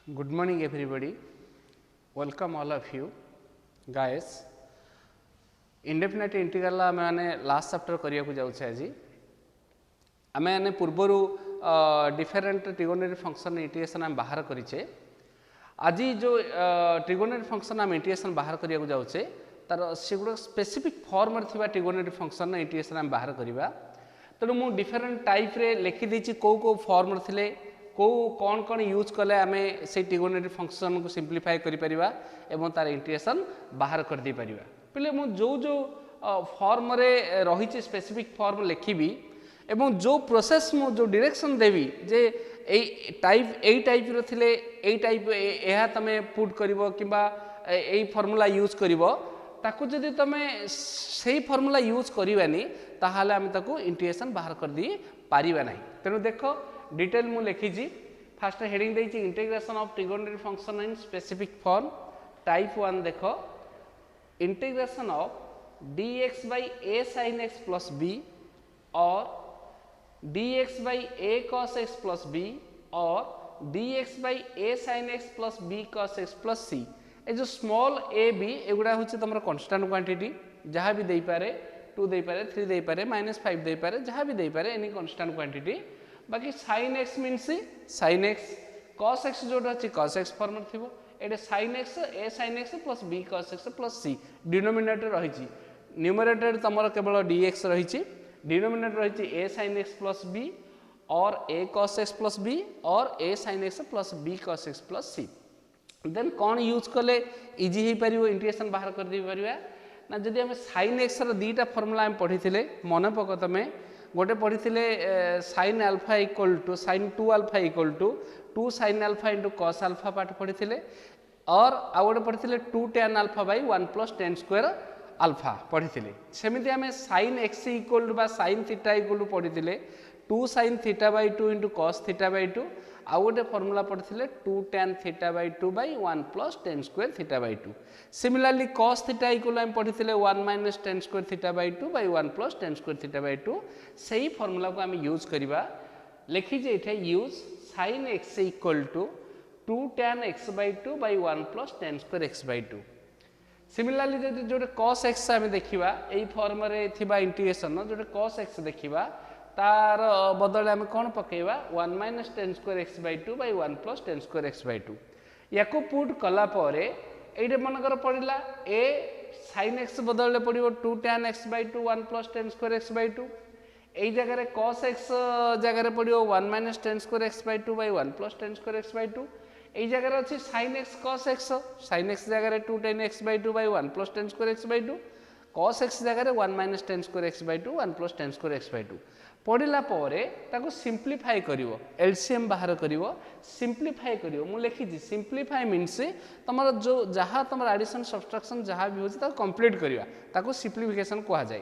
Good morning everybody. Welcome all of you guys. Indefinite integral आमे last chapter करिया को जाउछ आजी. आमे पूर्वरु डिफरेंट ट्रिगोनोमेट्रिक फंक्शन इंटीग्रेशन आम बाहर करिछे. आज जो ट्रिगोनोमेट्रिक फंक्शन आम इंटीग्रेशन बाहर करिया को जाउछे तार सेगुडा स्पेसिफिक फॉर्म रे थिबा ट्रिगोनोमेट्रिक फंक्शन इंटीग्रेशन आम बाहर करिबा. तेणु मु डिफरेंट टाइप रे लिखि दैछि को फॉर्म रे थिले को कौन यूज कले आमे से ट्रिगोनोमेट्रिक फंक्शन को सिंप्लीफाई करि परिबा एवं तार इंटीग्रेशन बाहर कर दे परिबा. पहिले मु जो फॉर्म रे रही स्पेसिफिक फॉर्म लिखिबी एवं जो प्रोसेस मु जो डायरेक्शन देवी जे ए टाइप रो थिले ए टाइप एहा तमे पुट करिवो किबा ए फार्मूला यूज करिवो ताकू जदि तमे सेही फार्मूला यूज करिवानी ताहाले आमे ताकू इंटीग्रेशन बाहर कर दी पारिबा नाही. तेनु देखो डिटेल मु लिखी फास्ट हेडिंग देछि integration of trigonometric function in specific form. Type 1 देखो integration of dx by a sin x plus b और dx by a cos x plus b और dx by a sin x plus b cos x plus c. ए जो small a b एगुडा होछि तमरा constant quantity जहाँ भी दे पारे 2 दे पारे 3 दे पारे -5 दे पारे जहाँ भी दे पारे एनी कांस्टेंट क्वांटिटी. बाकी sin x means sin x cos x जोटा अछि cos x फॉर्म थिबो एटे sin x a sin x plus b cos x plus c denominator रहिछि. न्यूमरेटर तमरा केवल dx रहिछि डिनोमिनेटर रहिछि a sin x plus b और a cos x plus b और a sin x plus b cos x plus c. Then कौन use कले easy हो पारिबो इंटीग्रेशन बाहर कर दे परिबा ना. जदि हम sin x रो दीटा फार्मूला हम पढिथिले मन पक तमे गोटे पढिथिले sin alpha equal to sin 2 alpha equal to 2 sin alpha into cos alpha पाठ पढिथिले और आ गोटे पढिथिले 2 tan alpha by 1 plus tan square alpha पढिथिले. सेमिति हमें sin x इक्वल टू बा sin थीटा इक्वल टू पढिथिले 2 sin theta by 2 into cos theta by 2 आ गोटे formula पढिथिले 2 tan theta by 2 by 1 plus tan square theta by 2. Similarly cos theta equal हम पढिथिले 1 minus tan square theta by 2 by 1 plus tan square theta by 2. सही formula को हम use करिबा. लिखि जे एठे use sin x equal to 2 tan x by 2 by 1 plus tan square x by 2. Similarly जदि जोटे cos x आमे देखिबा एई फॉर्म रे थिबा इंटीग्रेशन जोटे cos x देखिबा तार बदले आमे कोन पकेबा 1 minus tan square x by 2 by 1 plus tan square x by 2. याको पुट कला परे एइडे मनकर पडिला a sin x बदले पडिबो 2 tan x by 2 1 plus tan square x by 2. एई जगह रे cos x जगह रे पडिबो 1 minus tan square x by 2 by 1 plus tan square x by 2. एई जगह रे अछि sin x cos x जगह रे 2 tan x by 2 by 1 plus tan square x by 2. cos x जगह रे 1 minus tan square x by 2 1 plus tan square x by 2. पढ़ला परे ताको सिंप्लीफाई करिवो एलसीएम बाहर करिवो सिंप्लीफाई करिवो. मु लिखि छि सिंप्लीफाई मीन्स तमरा जो जहाँ तमरा एडिशन सब्सट्रैक्शन जहाँ भी होछि ताको कंप्लीट करिवा ताको सिंप्लीफिकेशन कहा जाय.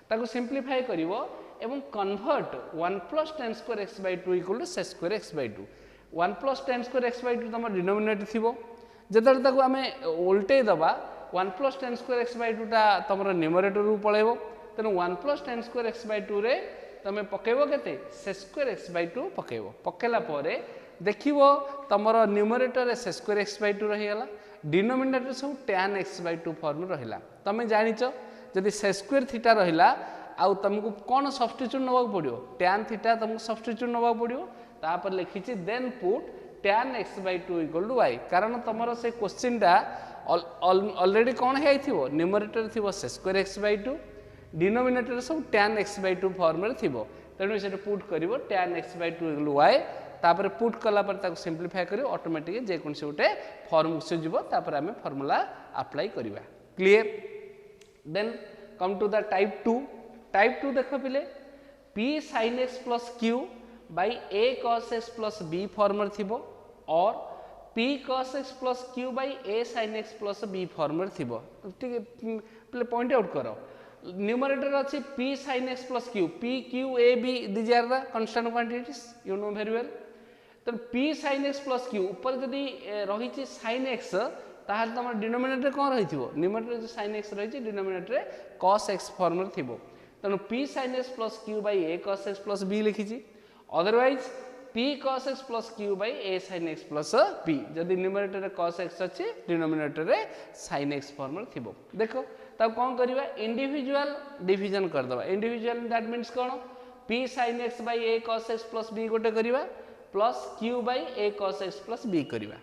ताको सिंप्लीफाई करिवो एवं convert 1 plus tan square x by 2 equal to sec square x by 2. 1 plus tan square x by 2 तमरा denominator थिबो जेतले ताको आमे उल्टे दबा 1 plus tan square x by 2 ता तमरा न्यूमरेटर रु पळेबो. तेनु 1 plus tan square x by 2 रे तमे पकेबो केते sec square x by 2 पकेबो. पकेला परे देखिवो तमरो न्यूमरेटर रे sec square x by 2 रहिगला डिनोमिनेटर सब tan x by 2 फॉर्म रहिला. तमे जानिचो जदि sec square थीटा रहिला आउ तुमको कोन सब्स्टिट्यूट नबा पड़ियो tan थीटा तुमको सब्स्टिट्यूट नबा पड़ियो. तापर लिखिछि then put tan x by 2 equal to y. कारण तमरो से क्वेश्चन टा ऑलरेडी कोन हेइ थिबो न्यूमरेटर थिबो sec square x by 2 denominator सब tan x by 2 फॉर्म रे थिबो. तेनु से पुट करिवो tan x by 2 equal to y. तापर पुट कला पर ताको सिंप्लीफाई करिवो ऑटोमेटिक जे कोन से उटे फॉर्म से जिवो. तापर हमें फार्मूला अप्लाई करिवा. Clear. Then come to the type 2. Type 2 देखो पिले p sin x plus q by a cos x plus b form रे थिबो और p cos x plus q by a sin x plus b form रे थिबो. ठीक पिले point out करो. न्यूमरेटर अछि p sin x plus q p q a b these are the constant quantities you know very well. तो p sin x plus q ऊपर जदी रहिछि sin x ताहाल तमर डिनोमिनेटर कोन रहिथिबो न्यूमरेटर जो sin x रहिछि डिनोमिनेटर cos x फॉर्म रे थिबो. तनो p sin x plus q by a cos x plus b लिखिछि. Otherwise p cos x plus q by a sin x plus p जदि numerator cos x अच्छे denominator रे sin x form थिबो देखो तब कौन करवा इंडिविजुअल डिवीजन कर दबा इंडिविजुअल दैट मीन्स कौन p sin x by a cos x plus b गोटे करवा plus q by a cos x plus b करवा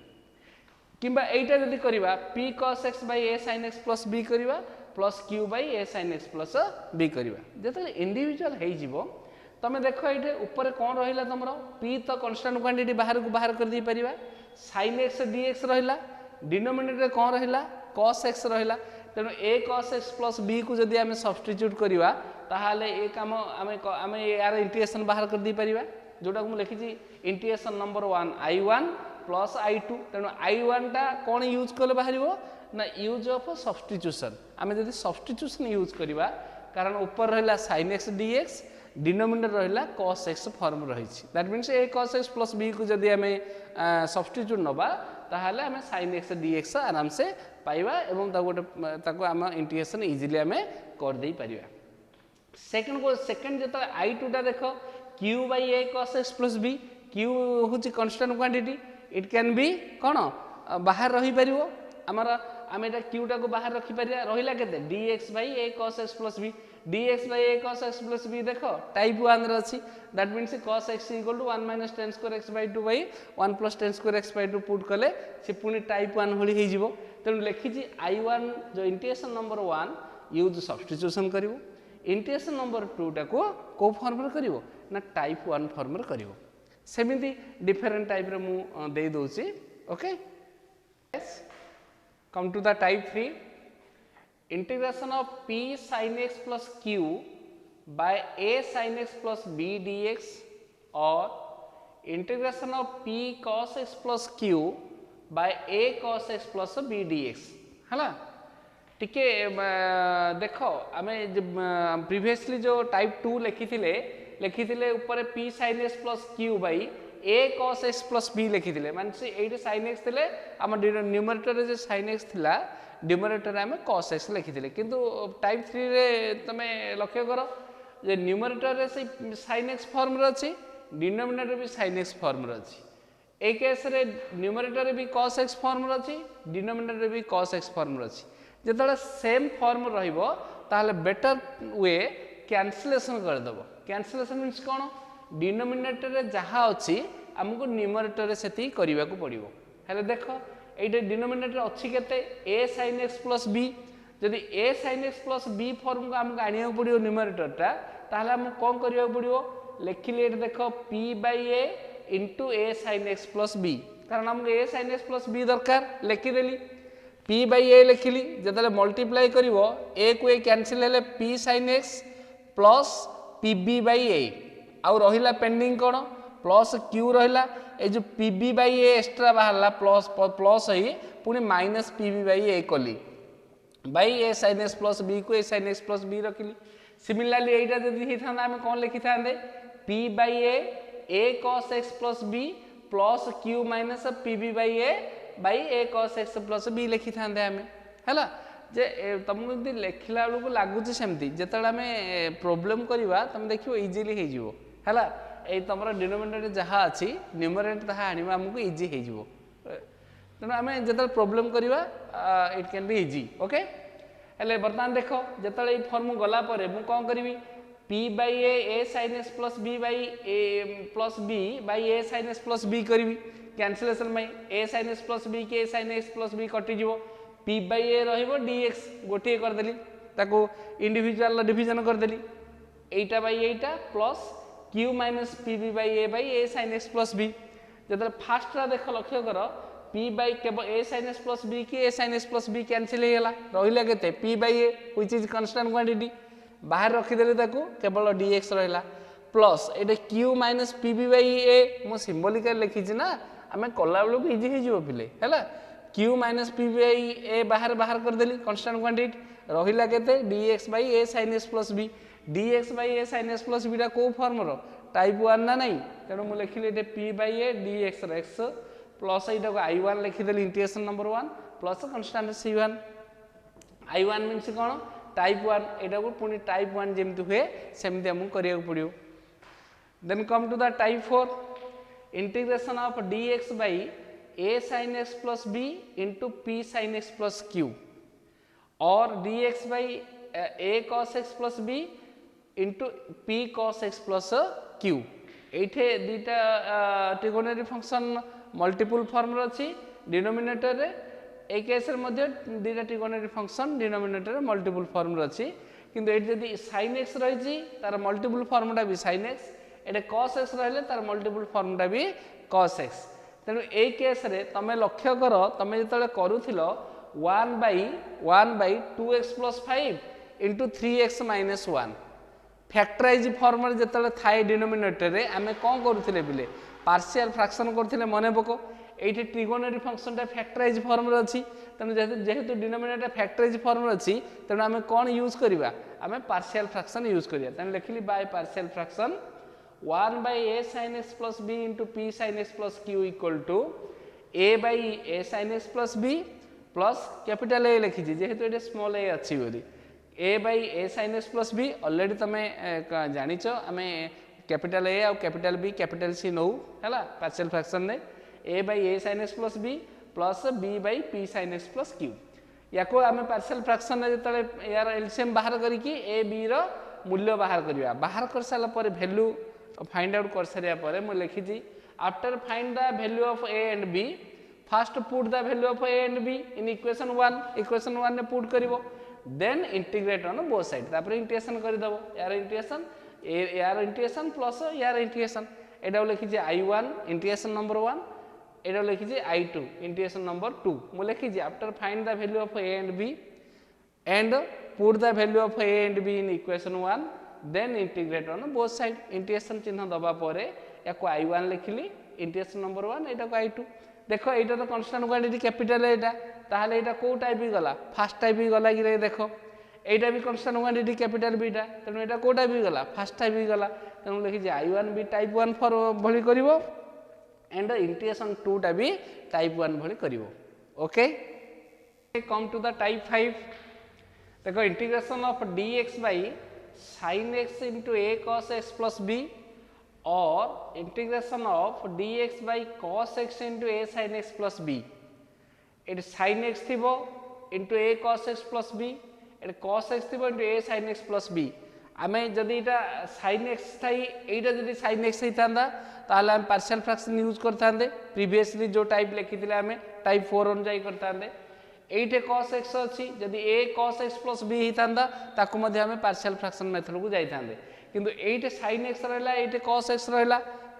किंबा एटा जदि करवा p cos x by a sin x plus b करवा plus q by a sin x plus b करवा जते individual हे जिवो तमे देखो ये ऊपर कौन रहा तुम p तो कन्स्टांट क्वांटिटी बाहर को बाहर कर दी परिबा sin x dx रहा डिनोमिनेटर कौन रहा cos x रहा तेणु a cos x plus b को जदि आम सब्स्टिट्यूट करवा ताहाले ए काम आम यार इंटीग्रेशन बाहर कर दी परिबा जोटा को लिखी integration number 1 i1 plus i2 तेणु i1 टा कौन यूज कले बाहर ना यूज ऑफ सब्स्टिट्यूशन आम जब सब्स्टिट्यूशन यूज करवा कारण ऊपर रहा sin x dx डिनोमिनेटर रहा cos x फॉर्म रही that means a cos x plus b को जदि आम सब्स्टिट्यूट नवा ताहले आम sin x dx आराम से पाइबा एवं गोटे आम इंटीग्रेशन इजिली आम कर दे परिबा सेकंड जो i2 टा देख q by a cos x plus b q हूँ constant quantity it can be कौन बाहर रही पारिबो आमर आम एटा q टा को बाहर रखी परिया रहिला केते dx by a cos x plus b dx by a cos x plus b देखो टाइप 1 रे अछि that means cos x equal to 1 minus tan square x by 2 by 1 plus tan square x by 2 put कले से पुनी type 1 Holi हे जिवो तेनु लिखि छी i1 जो इंटीग्रेशन नंबर 1 यूज सब्स्टिट्यूशन करिवो इंटीग्रेशन नंबर 2 टा को फॉर्म रे करिवो ना टाइप 1 फॉर्म रे करिवो सेमिति डिफरेंट टाइप रे मु दे दोची okay yes come to the type 3 integration of p sin x plus q by a sin x plus b dx or integration of p cos x plus q by a cos x plus b dx हला टिके देखो आमे previously जो type 2 लिखिथिले ऊपर p sin x plus q by a cos x plus b लिखिथिले माने एठी sin x थिले हम न्यूमरेटर जे sin x थिला डिनोमिनेटर आम cos x लिखिथिले किंतु टाइप 3 रे तमे लक्ष्य करो जे न्यूमरेटर रे से sin x फॉर्म रे अछि डिनोमिनेटर भी sin x फॉर्म रे अछि ए केस रे न्यूमरेटर रे भी cos x फॉर्म रे अछि डिनोमिनेटर रे भी cos x फॉर्म रे अछि जेतले सेम फॉर्म रहइबो ताले बेटर वे कैंसिलेशन कर देबो कैंसिलेशन मींस कोन डिनोमिनेटर रे जहा अछि हमको न्यूमरेटर रे सेति करिवा को पड़िबो हेले देखो ये डिनोमिनेटर अच्छी केते a sin x plus b जदि a sin x plus b form को हमको आनिया पड़ियो न्यूमरेटर टा ताहले हम कोन करिया पड़ियो लिखिले एट देखो p by a into a sin x plus b कारण हमको a sin x plus b दरकार लिखि देली p by a लिखिली जदले मल्टीप्लाई करिवो a को a कैंसिल हेले p sin x plus pb by a आ रहिला पेंडिंग कोन प्लस q रहिला ए जो pb by a एक्स्ट्रा बाहरला प्लस प्लस ही पुनी माइनस pb by a कली by a sin x plus b को a sin x plus b रखिली सिमिलरली एटा जदि हि थाना हम कोन लिखि थांदे p by a cos x plus b plus q minus pb by a cos x plus b लिखि थांदे हमें हैला जे तुमको जदि लिखिला बेलू लागुच सेमती जेतले हमें प्रॉब्लम करवा तुम देखियो इजीली हे जिवो हैला ए तुमरा डिनोमिनेटर जहाँ अच्छी न्यूमरेटर ताहा आनिबा हमको इजी हे जिवो तेणु आम जो प्रॉब्लम करवा it can be easy okay हेले बर्तमान देखो जिते ये फॉर्म गला पर मु कौन करी p by a sin x plus b by a plus b by a sin x plus b करी कैंसिलेशन में a sin x plus b के a sin x plus b कटि जीवो p by a रहिबो dx गोटे कर देली ताको individual division कर देली एटा by Etah plus q minus pb by a sin x plus b जब फास्ट रा देख लक्ष्य कर p by केवल a sin x plus b की a sin x plus b cancel हो गला रहिला केते p by a which is constant quantity बाहर रखी देले ताको केवल dx रहिला plus iota q minus pb by a मो सिंबॉलिकली लिखि छी ना हमें कला बेलू को इजी हे जिवो पिले हैला q minus pb by a बाहर बाहर कर देली कांस्टेंट क्वांटिटी रहिला केते dx by a sin x plus b dx by a sin x plus b टा को फॉर्म रो टाइप 1 ना नहीं तेणु मु लिखिले एटे p by a dx x plus एटा को i1 लिखि देली integration number 1 plus constant c1 i1 means कोन टाइप 1 एटा को पुनी टाइप 1 जेमति हुए सेमति हम करिया पड़ियो then come to the type 4 integration of dx by a sin x plus b into p sin x plus q और dx by a cos x plus b into p cos x plus q एठे दीटा ट्रिगोनरी function multiple form अच्छी denominator रे ए case रे मध्य दीटा ट्रिगोनरी फंक्शन डिनोमिनेटर रे मल्टीपल फॉर्म अच्छी किंतु एठी जदी sin x रही तार मल्टीपल फॉर्मटा भी sin x एटे cos x रहले तार मल्टीपल फॉर्मटा भी cos x तेणु ए केस रे तमे लक्ष्य कर तमे जतले करूथिलो 1 by 2x plus 5 into 3x minus 1 factorise form रे जतले थाए डिनोमिनेटर रे आमे कोन करूथिले बिले पार्शियल फ्रैक्शन करथिले मने पको एठी ट्रिगोनरी फंक्शन ता फैक्टराइज फॉर्म रे अछि तने जेहेतु डिनोमिनेटर फैक्टराइज फॉर्म रे अछि तने आमे कोन यूज करबा आमे पार्शियल फ्रैक्शन यूज करिया तने लिखली by partial fraction 1 by a sin x plus b into p sin x plus q equal to a by a sin x plus b plus capital A लिखी जेहेतु ये small a अच्छी बोली a by a sin x plus b already तमे जानिच आमे capital A और capital B capital C नौ हैला partial fraction ने a by a sin x plus b plus b by p sin x plus q याको आमे partial fraction ने जतले यार LCM बाहर करी कि a b रो मूल्य बाहर करिया बाहर कर साला पर वैल्यू फाइंड आउट कर सारिया पर मु लिखि जी after find the value of a and b first put the value of a and b in equation 1 ने पुट करिवो then integrate on both side तापर इंटीग्रेशन कर दबो यार इंटीग्रेशन प्लस यार इंटीग्रेशन एडा लिखि जे i1 इंटीग्रेशन नंबर 1 एडा लिखि जे i2 इंटीग्रेशन नंबर 2 मु लिखि जे after find the value of a and b and put the value of a and b in equation 1 then integrate on both side integration चिन्ह दबा परे याको i1 लिखिली इंटीग्रेशन नंबर 1 एटा को i2 देखो एटा तो कांस्टेंट क्वांटिटी कैपिटल एटा ताहले एटा को टाइप ही गला फर्स्ट टाइप ही गला कि देखो एटा भी कांस्टेंट क्वांटिटी कैपिटल बीटा तनो एटा को टाइप ही गला फर्स्ट टाइप ही गला तनो लिखि जे i1 भी टाइप 1 फॉर भली करिवो एंड इंटीग्रेशन 2 टा भी टाइप 1 भली करिवो okay come to the type 5 देखो integration of dx by sin x into a cos x plus b और integration of dx by cos x into a sin x plus b it sin x थिबो into a cos x plus b it cos x थिबो into a sin x plus b आमे जदि इटा sin x Thai एटा जदि sin x हितांदा ताले हम partial fraction use करथांदे previously जो type लिखिथिले आमे टाइप 4 ऑन जाई करथांदे एटे cos x अछि जदि a cos x plus b हितांदा ताकु मध्ये हमें पार्शियल फ्रैक्शन मेथड को जाइथांदे किंतु एटे sin x रहला एटे cos x रहला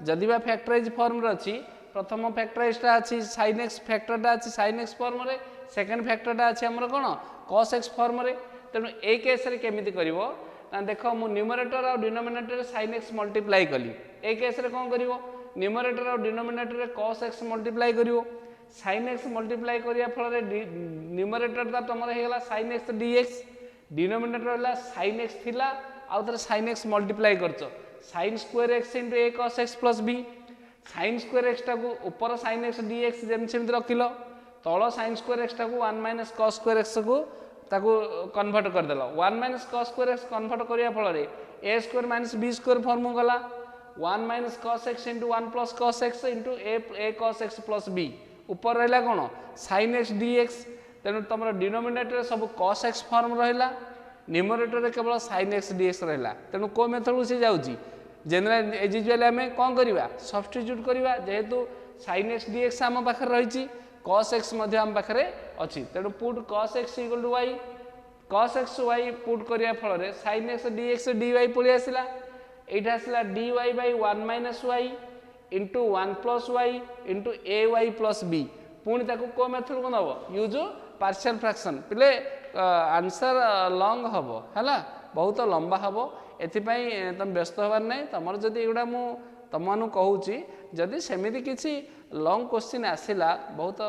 जदि बा फैक्टराइज फॉर्म रे अछि प्रथम फैक्टराइजटा अछि sin x फैक्टरटा अछि sin x फॉर्म रे सेकंड फैक्टरटा अछि हमर कोन cos x फॉर्म रे तनो ए केस रे केमिति करिवो ना देखो मु न्यूमरेटर और डिनोमिनेटर रे sin x मल्टीप्लाई कली ए केस रे कोन करिवो न्यूमरेटर और डिनोमिनेटर रे cos x मल्टीप्लाई करिवो sin x मल्टीप्लाई करिया फल रे न्यूमरेटर दा तमर हे गेला sin x dx डिनोमिनेटर होला sin x थिला आ उधर sin x मल्टीप्लाई करछो sin square x into a cos x plus b sin square x टा को ऊपर sin x dx जेम सेम रखिलो तळ sin स्क्वायर x टा को 1 minus cos स्क्वायर x को ताको कन्वर्ट कर देलो 1 minus cos square x convert करिया फल रे a square minus b square form गला 1 minus cos x into 1 plus cos x into a cos x plus b ऊपर रहला कोन sin x dx तेनु तमरा डिनोमिनेटर सब cos x फॉर्म रहला numerator रे केवल sin x dx रहला तेनु को मेथड को से जाउची जनरल एज यूजुअल हमें कोन करबा सब्स्टिट्यूट करबा जेहेतु sin x dx हम पाखर रहिची cos x मध्ये हम पाखरे अछि तेनु put cos x = y cos x y put करिया फल रे sin x dx dy पळि आसिला Etah आसिला dy by 1 minus y into 1 plus y into ay plus b पुणी ताको को मेथड को नबो यूज पार्शियल फ्रैक्शन पिले आंसर लॉन्ग हबो हला बहुत लंबा हबो एथि पई तुम व्यस्त होबार नै तमर जदी एडा मु तमानु कहूची जदी सेमिति किछि लॉन्ग क्वेश्चन आसिला बहुत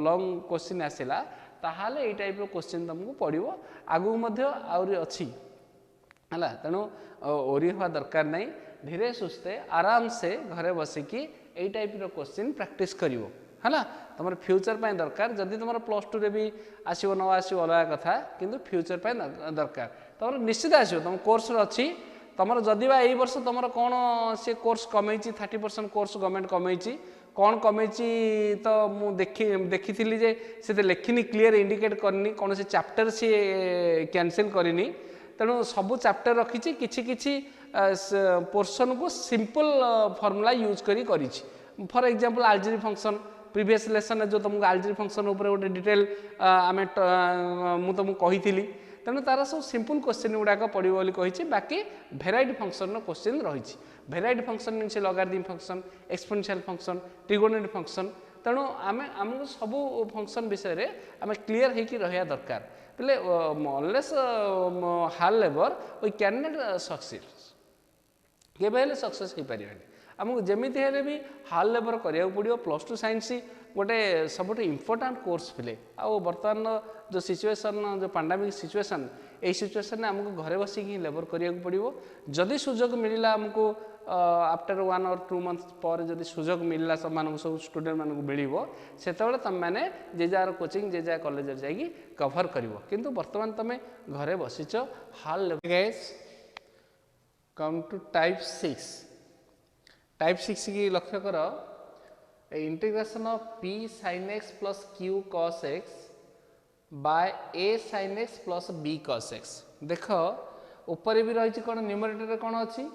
लॉन्ग क्वेश्चन आसिला ताहाले ए टाइप रो क्वेश्चन तुमको पडिवो आगु मध्ये आउरी अछि हला तनो ओरी होवा दरकार नै धीरे सुस्ते आराम से घरे बसी की ए टाइप रो क्वेश्चन प्रैक्टिस करिवो हला तमर फ्यूचर पय दरकार जदी तमर प्लस 2 रे भी आसीबो न आसीबो अलग कथा किंतु फ्यूचर पय दरकार तमर निश्चित आसीबो तम कोर्स रे अछि तुम जदि बा यही वर्ष तुम कौन सी कोर्स कमे 30% कोर्स गवर्नमेंट कमे कौन कमे तो मुझे देखी जे से लिखिनी क्लीयर इंडिकेट करनी कौन से चैप्टर सी कैंसिल करनी तेणु सबू चैप्टर रखी किछि पोर्शन को सिंपल फॉर्मूला यूज करी for example algebraic function previous lesson जो तुमको अलजेब्रिक फंक्शन ऊपर गोटे डिटेल आम मु तुमको कही तेणु तार सब सिंपल क्वेश्चन गुड़ाक पड़ो बोली बाकी भेराइटी फंक्शन क्वेश्चन रही variety function mean logarithm function exponential function trigonometric function तेणु आमको सब फंक्शन विषय आम क्लीयर होकर रहा दरकार बोले unless hard labour we can not succeed केवे सक्सेस हो पारे आमको जमीती हेले भी हार्ड लेबर करा पड़ो +2 साइंस गोटे सब इम्पोर्टाट कोर्स फिले आउ बर्तमान जो सिचुएसन जो पैंडेमिक सिचुएसन यही सिचुएसन आमको घरे बसिक लेबर करा पड़ो जदि सुजोग मिलला आमको आफ्टर 1 or 2 months पर जदि सुजोग मिलला सब मान सब स्टूडेंट मानक मिलो से तुम मैंने जे जार कोचिंग जे जा कॉलेज जाकि कवर कर किंतु बर्तमान तुम घरे बसीच hard labour guys come to type 6 की लक्ष्य कर इंटीग्रेशन ऑफ p sin x plus q cos x by a sin x plus b cos x देख ऊपर भी रही कौन न्यूमरेटर कौन अच्छी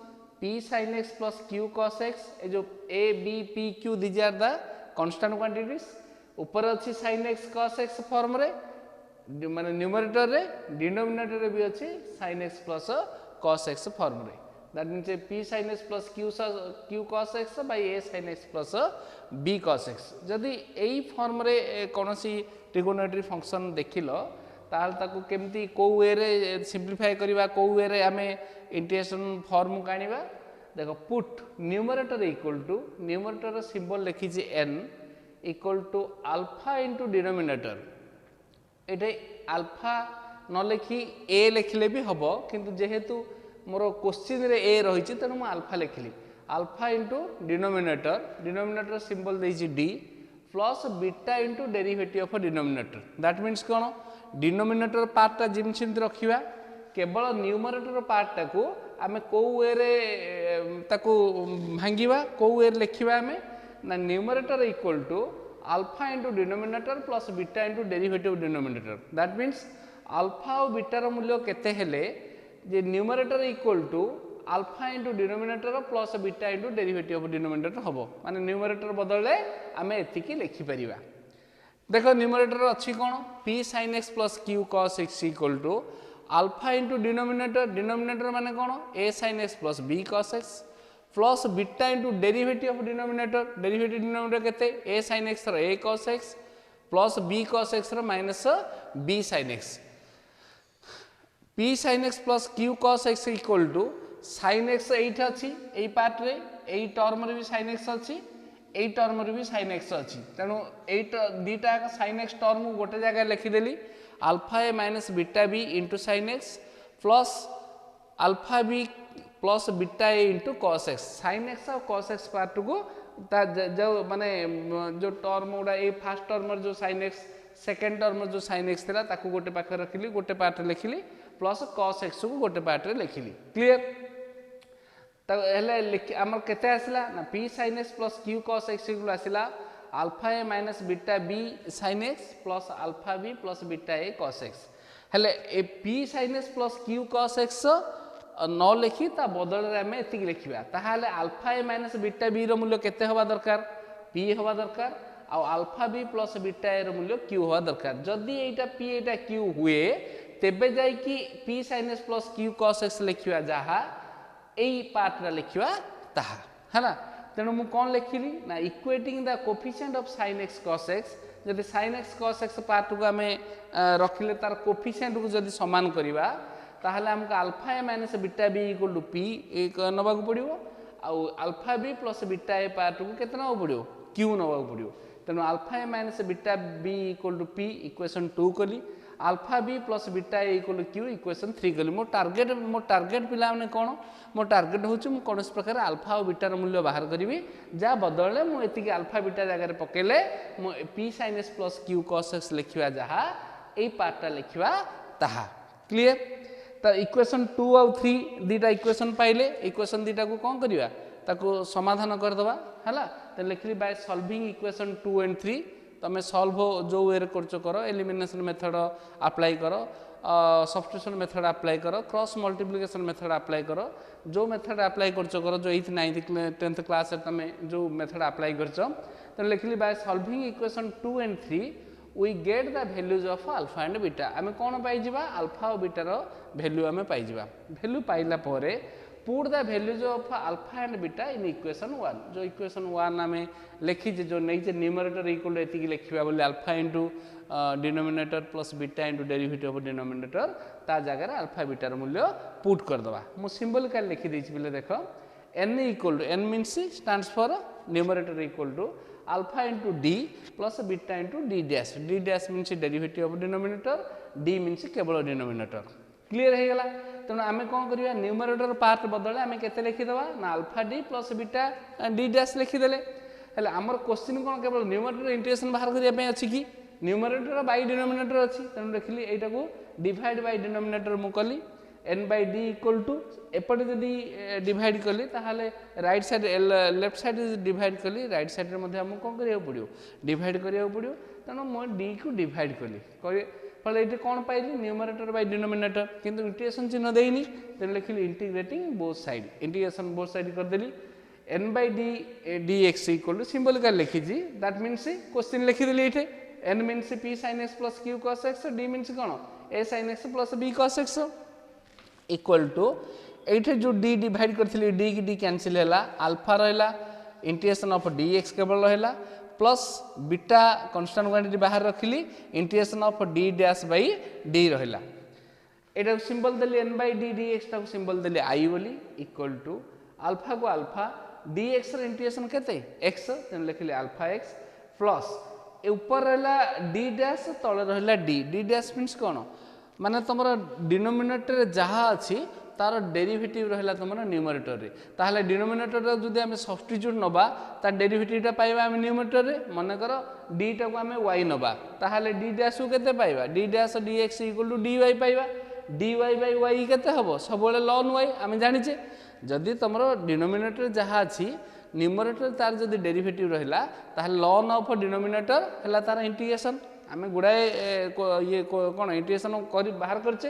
p sin x plus q cos x ए जो a b p q these are the constant quantities ऊपर अच्छी sin x cos x form रे माने न्यूमरेटर रे डिनोमिनेटर रे भी अच्छी sin x plus cos x form रे that means p sin x plus q cos x by a sin x plus b cos x जदि यही फॉर्म रे कौन सी ट्रिगोनोमेट्री फंक्शन देखिल ताल ताकू केमती को वे रे सिंप्लीफाई करबा को वे रे आमे इंटीग्रेशन फॉर्म कानिबा देखो put numerator equal to numerator symbol लिखी n equal to alpha into denominator एटे अल्फा न लिखी a लिखले भी हबो किंतु जेहेतु मोर क्वेश्चन रे ए रही तेणु मुझे अल्फा लिखिली अल्फा इंटू डिनोमिनेटर सिंबल देछि d plus beta into derivative of denominator that means कौन डिनोमिनेटर पार्टा जिमि रखा केवल न्यूमरेटर पार्टा को आम कौ वे ताकू भांगा कौ वे लिखा आम ना numerator equal to alpha into denominator plus beta into derivative denominator that means alpha और बीटार मूल्य केते हेले जे numerator equal to alpha into denominator plus beta into derivative of denominator हम माने न्यूमरेटर बदले आम एतिकी लिखिपर देख न्यूमरेटर अच्छी कौन p sin x plus q cos x equal to alpha into denominator माने कौन a sin x plus b cos x plus beta into derivative of denominator केते a sin x रो a cos x plus b cos x रो minus b sin x p sin x plus q cos x equal to sin x एट अच्छी यही part रे यही term रे भी sin x अच्छी यही टर्म रे भी sin x अच्छी तेणु दीटा sin x टर्म गोटे जगह लिखिदेली alpha A minus beta B into sin x plus alpha B plus beta a into cos x sin x और cos x पार्ट को जो माने जो टर्म गुड़ा ये फास्ट टर्म जो sin x सेकेंड टर्म जो sin x था ताकू गोटे पाखे रखिली गोटे पार्ट लिखिली प्लस cos x को गोटे पार्ट रे लिखिली क्लियर आमर केते आसला ना p sin x plus q cos x equal आसला alpha a minus beta b sin x plus alpha b plus beta a cos x हेले ए p sin x plus q cos x न लिखि ता बदल रे हमें एतिक लिखिबा ताहाले alpha a minus beta b रो मूल्य केते होबा दरकार p होबा दरकार आ alpha b plus beta a रो मूल्य q होबा दरकार जदी एटा p एटा q हुए तेबे जाई कि p sin x plus q cos x लिखिबा जहा एई पार्ट रा लिखिबा ताहा हैना तेणु मु कोन लिखिली ना equating the coefficient of sin x cos x जदि sin x cos x part को हमें रखिले तार कोफिशिएंट को जदि समान करिबा ताहले हमको alpha A minus beta B equal to p एक नबाक पड़िबो आ alpha B plus beta a part को केतना हो पड़िबो q नबाक पड़िबो तेणु alpha A minus beta B equal to p equation 2 कली alpha B plus beta A equal to q equation 3 कली मो टार्गेट पिला माने कोन मो टार्गेट होची मु कोनस प्रकार अल्फा और बीटा रो मूल्य बाहर करिवि जा बदलले मु एतिकी अल्फा बीटा जगह रे पकेले मु p sin x plus q cos x लिखिबा जहा एई पार्टटा लिखिबा ताहा क्लियर इक्वेशन 2 आउ 3 दीटा इक्वेशन पाइले इक्वेशन दीटा को कौन करिया ताको समाधान कर दबा हला तो लिखली बाय सॉल्विंग इक्वेशन 2 एंड 3 तमे सॉल्व जो वे रे करचो करो एलिमिनेशन मेथड अप्लाई करो सब्स्टिट्यूशन मेथड अप्लाई करो क्रॉस मल्टीप्लिकेशन मेथड अप्लाई करो जो मेथड अप्लाई करचो करो जो 8th 9th 10th क्लास तमे जो मेथड अप्लाई करचो तो लिखली by solving equation 2 and 3 we get the values of alpha and beta आमे कौन पाई जिबा अल्फा और बीटा रो वैल्यू आमे पाई जिबा वैल्यू पाइला परे put the values of alpha and beta in equation 1 जो इक्वेशन 1 आमे लिखी जो नहीं जे न्यूमरेटर इक्वल टू एति लिखिबा बोले alpha into denominator plus beta into derivative of denominator ता जगह अल्फा बीटा रो मूल्य पुट कर दबा मु सिंबल का लिखि दैछि बोले देखो n equal to n means stands for numerator equal to alpha into d plus beta into d dash means derivative of denominator d means केवल denominator क्लियर है गला तनो आमे कोन करिया न्यूमरेटर पार्ट बदले आमे केते लिखि दबा ना alpha d plus beta d dash लिखि देले हले हमर क्वेश्चन कोन केवल न्यूमरेटर इंटीग्रेशन बाहर करिया पे अछि कि न्यूमरेटर बाय डिनोमिनेटर अछि तनो देखली एटा को डिवाइड बाय डिनोमिनेटर मु कली n by d equal to एपटे जदि डिवाइड कली ताहाले right side left side divide कली राइट साइड रे मध्ये हम कोन करिया पड़ियो डिवाइड करिया पड़ियो तनो म d को डिवाइड कली फले एटे कोन पाइली न्यूमरेटर बाय डिनोमिनेटर किंतु इंटीग्रेशन चिन्ह देइनी त लिखली integrating both side integration both side कर देली n by d dx equal to symbol का लिखि जी दैट मींस क्वेश्चन लिखि देली एटे n means p sin x plus q cos x d means कोन a sin x plus b cos x equal to एठे जो d डिवाइड करथिली d की d कैंसिल हैला अल्फा रहला इंटीग्रेशन ऑफ dx केवल रहला प्लस बीटा कांस्टेंट क्वांटिटी बाहर रखिली integration of d dash by d रहला एटा सिंबल देली n by d dx ता सिंबल देली i बोली इक्वल टू अल्फा को अल्फा dx रे इंटीग्रेशन केते x तन लिखिले अल्फा x प्लस ऊपर रहला d डैश तळे रहला d डैश मींस कोन माने तमरा डिनोमिनेटर जहा अछि तार डेरिवेटिव रहला तमरा न्यूमरेटर रे ताहले डिनोमिनेटर रे जदि हम सब्स्टिट्यूट नबा ता डेरिवेटिव टा पाइबा हम न्यूमरेटर रे माने करो d टा को हम y नबा ताहले d डैश को केते पाइबा d dash dx equal to dy पाइबा dy बाय y केते हबो सबले ln y हम जानि छे जदि तमरो डिनोमिनेटर जहा अछि न्यूमरेटर तार जदि डेरिवेटिव रहला ताहले ln ऑफ डिनोमिनेटर हला तार इंटीग्रेशन आमे गुडाए ये कोन इंटीग्रेशन करी बाहर करछे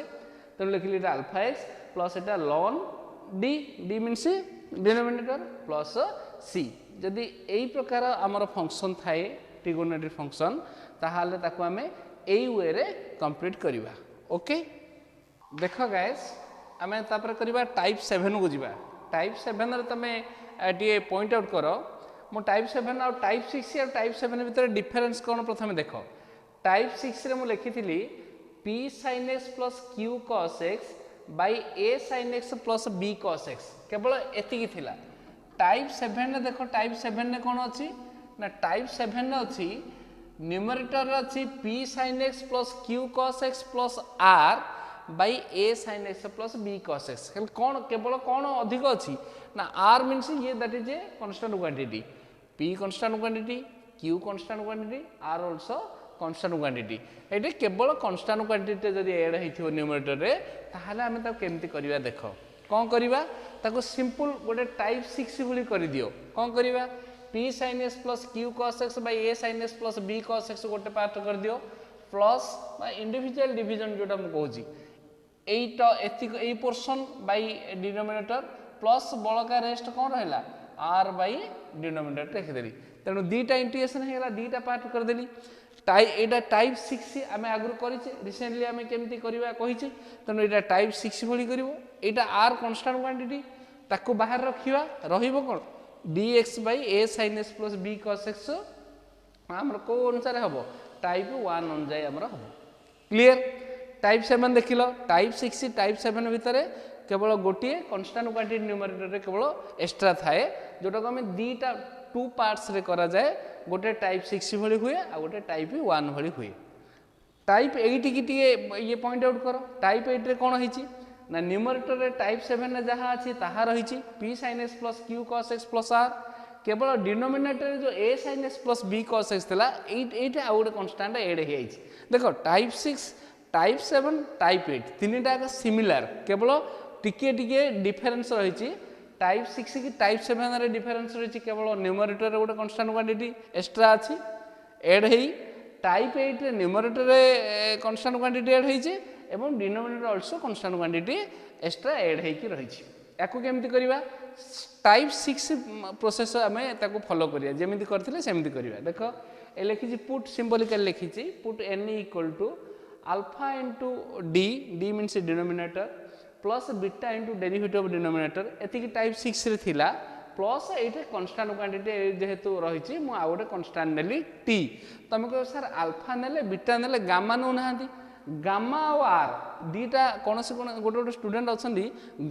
त लिखली एटा अल्फा x प्लस एटा ln d d means denominator plus c जदि एई प्रकार हमर फंक्शन थाए ट्रिगोनोमेट्रिक फंक्शन ताहाले ताको आमे एई वे रे कंप्लीट करिवा ओके देखो गाइस आमे तापर करिवा टाइप 7 को जिबा टाइप 7 रे तमे एटी पॉइंट आउट करो मो टाइप 7 और टाइप 6 और टाइप 7 भीतर डिफरेंस कोन प्रथमे देखो टाइप 6 रे मु लिखिथिली p sin x plus q cos x by a sin x plus b cos x केवल एति की थिला टाइप 7 रे देखो टाइप 7 रे कोन अछि ना टाइप 7 रे अछि न्यूमरेटर रे अछि p sin x plus q cos x plus r by a sin x plus b cos x कोन केवल कोन अधिक अछि ना r मींस ये that is a constant quantity p constant quantity q constant quantity r also constant quantity एटे केवल constant quantity जदि add हेथियो numerator रे ताहाले हमें ता केमति करिवा देखो कोन करिवा ताको सिंपल गोटे टाइप 6 भली करि दियो कोन करिवा p sin x plus q cos x by a sin x plus b cos x गोटे पार्ट कर दियो प्लस बा इंडिविजुअल डिवीजन जोटा म कहूची एटा एति ए पोर्शन बाय डिनोमिनेटर प्लस बळका रेस्ट कोन रहला r बाय डिनोमिनेटर लिख देली तेनु दीटा इंटीग्रेशन हेला दीटा पार्ट कर देली एटा टाइप 6 आमे आगु करिचे रिसेंटली आमे केमती करिवा कहिचे तनो एटा टाइप 6 भली करिवो एटा r कांस्टेंट क्वांटिटी ताको बाहर रखिवा रहिबो कोन dx by a sin x plus b cos x हमर को अनुसार हबो टाइप 1 अनुसार हमर हबो क्लियर टाइप 7 देखिलो टाइप 6 टाइप 7 भितरे केवल गोटिए कांस्टेंट क्वांटिटी न्यूमरेटर रे केवल एक्स्ट्रा थाए जोटा को हमें दीटा टू पार्ट्स रे करा जाए गोटे टाइप 6 भली हुए आ गोटे टाइप 1 भली हुए टाइप 8 की ये पॉइंट आउट करो टाइप 8 रे कोन होईची ना न्यूमरेटर रे टाइप 7 रे जहा अछि ताहा रहिची p sin x plus q cos x plus r केवल डिनोमिनेटर जो a sin x plus b cos x थला 8 आ गोटे कांस्टेंट ऐड हे आइची देखो टाइप 6 टाइप 7 टाइप 8 तीनटा एक सिमिलर केवल टिके टिके डिफरेंस रही टाइप 6 कि टाइप 7 रे डिफरेंस रही केवल न्यूमरेटर रे गोटे कांस्टेंट क्वांटिटी एक्स्ट्रा अच्छी एड है टाइप 8 रे न्यूमरेटर रे कांस्टेंट क्वांटिटी एड होइछे एवं denominator also constant quantity extra add होइकी रही याकू केमती करबा टाइप 6 प्रोसेस आमे ताको फॉलो करिया जेमिति करथिले सेमिति करबा देखो ए लिखी पुट सिंबॉलिकली लिखी put n equal to alpha into d d means denominator plus beta into derivative of denominator एति टाइप 6 रे थिला प्लस ये कन्स्टाट क्वांटिटी जेहेतु रही मुझे गोटे कन्स्टाट नेली टी तुम कह सर अल्फा नेले बीटा नेले गामा नौ ना गामा और आर दीटा कौन से गोटे गोटे स्टूडेंट अच्छा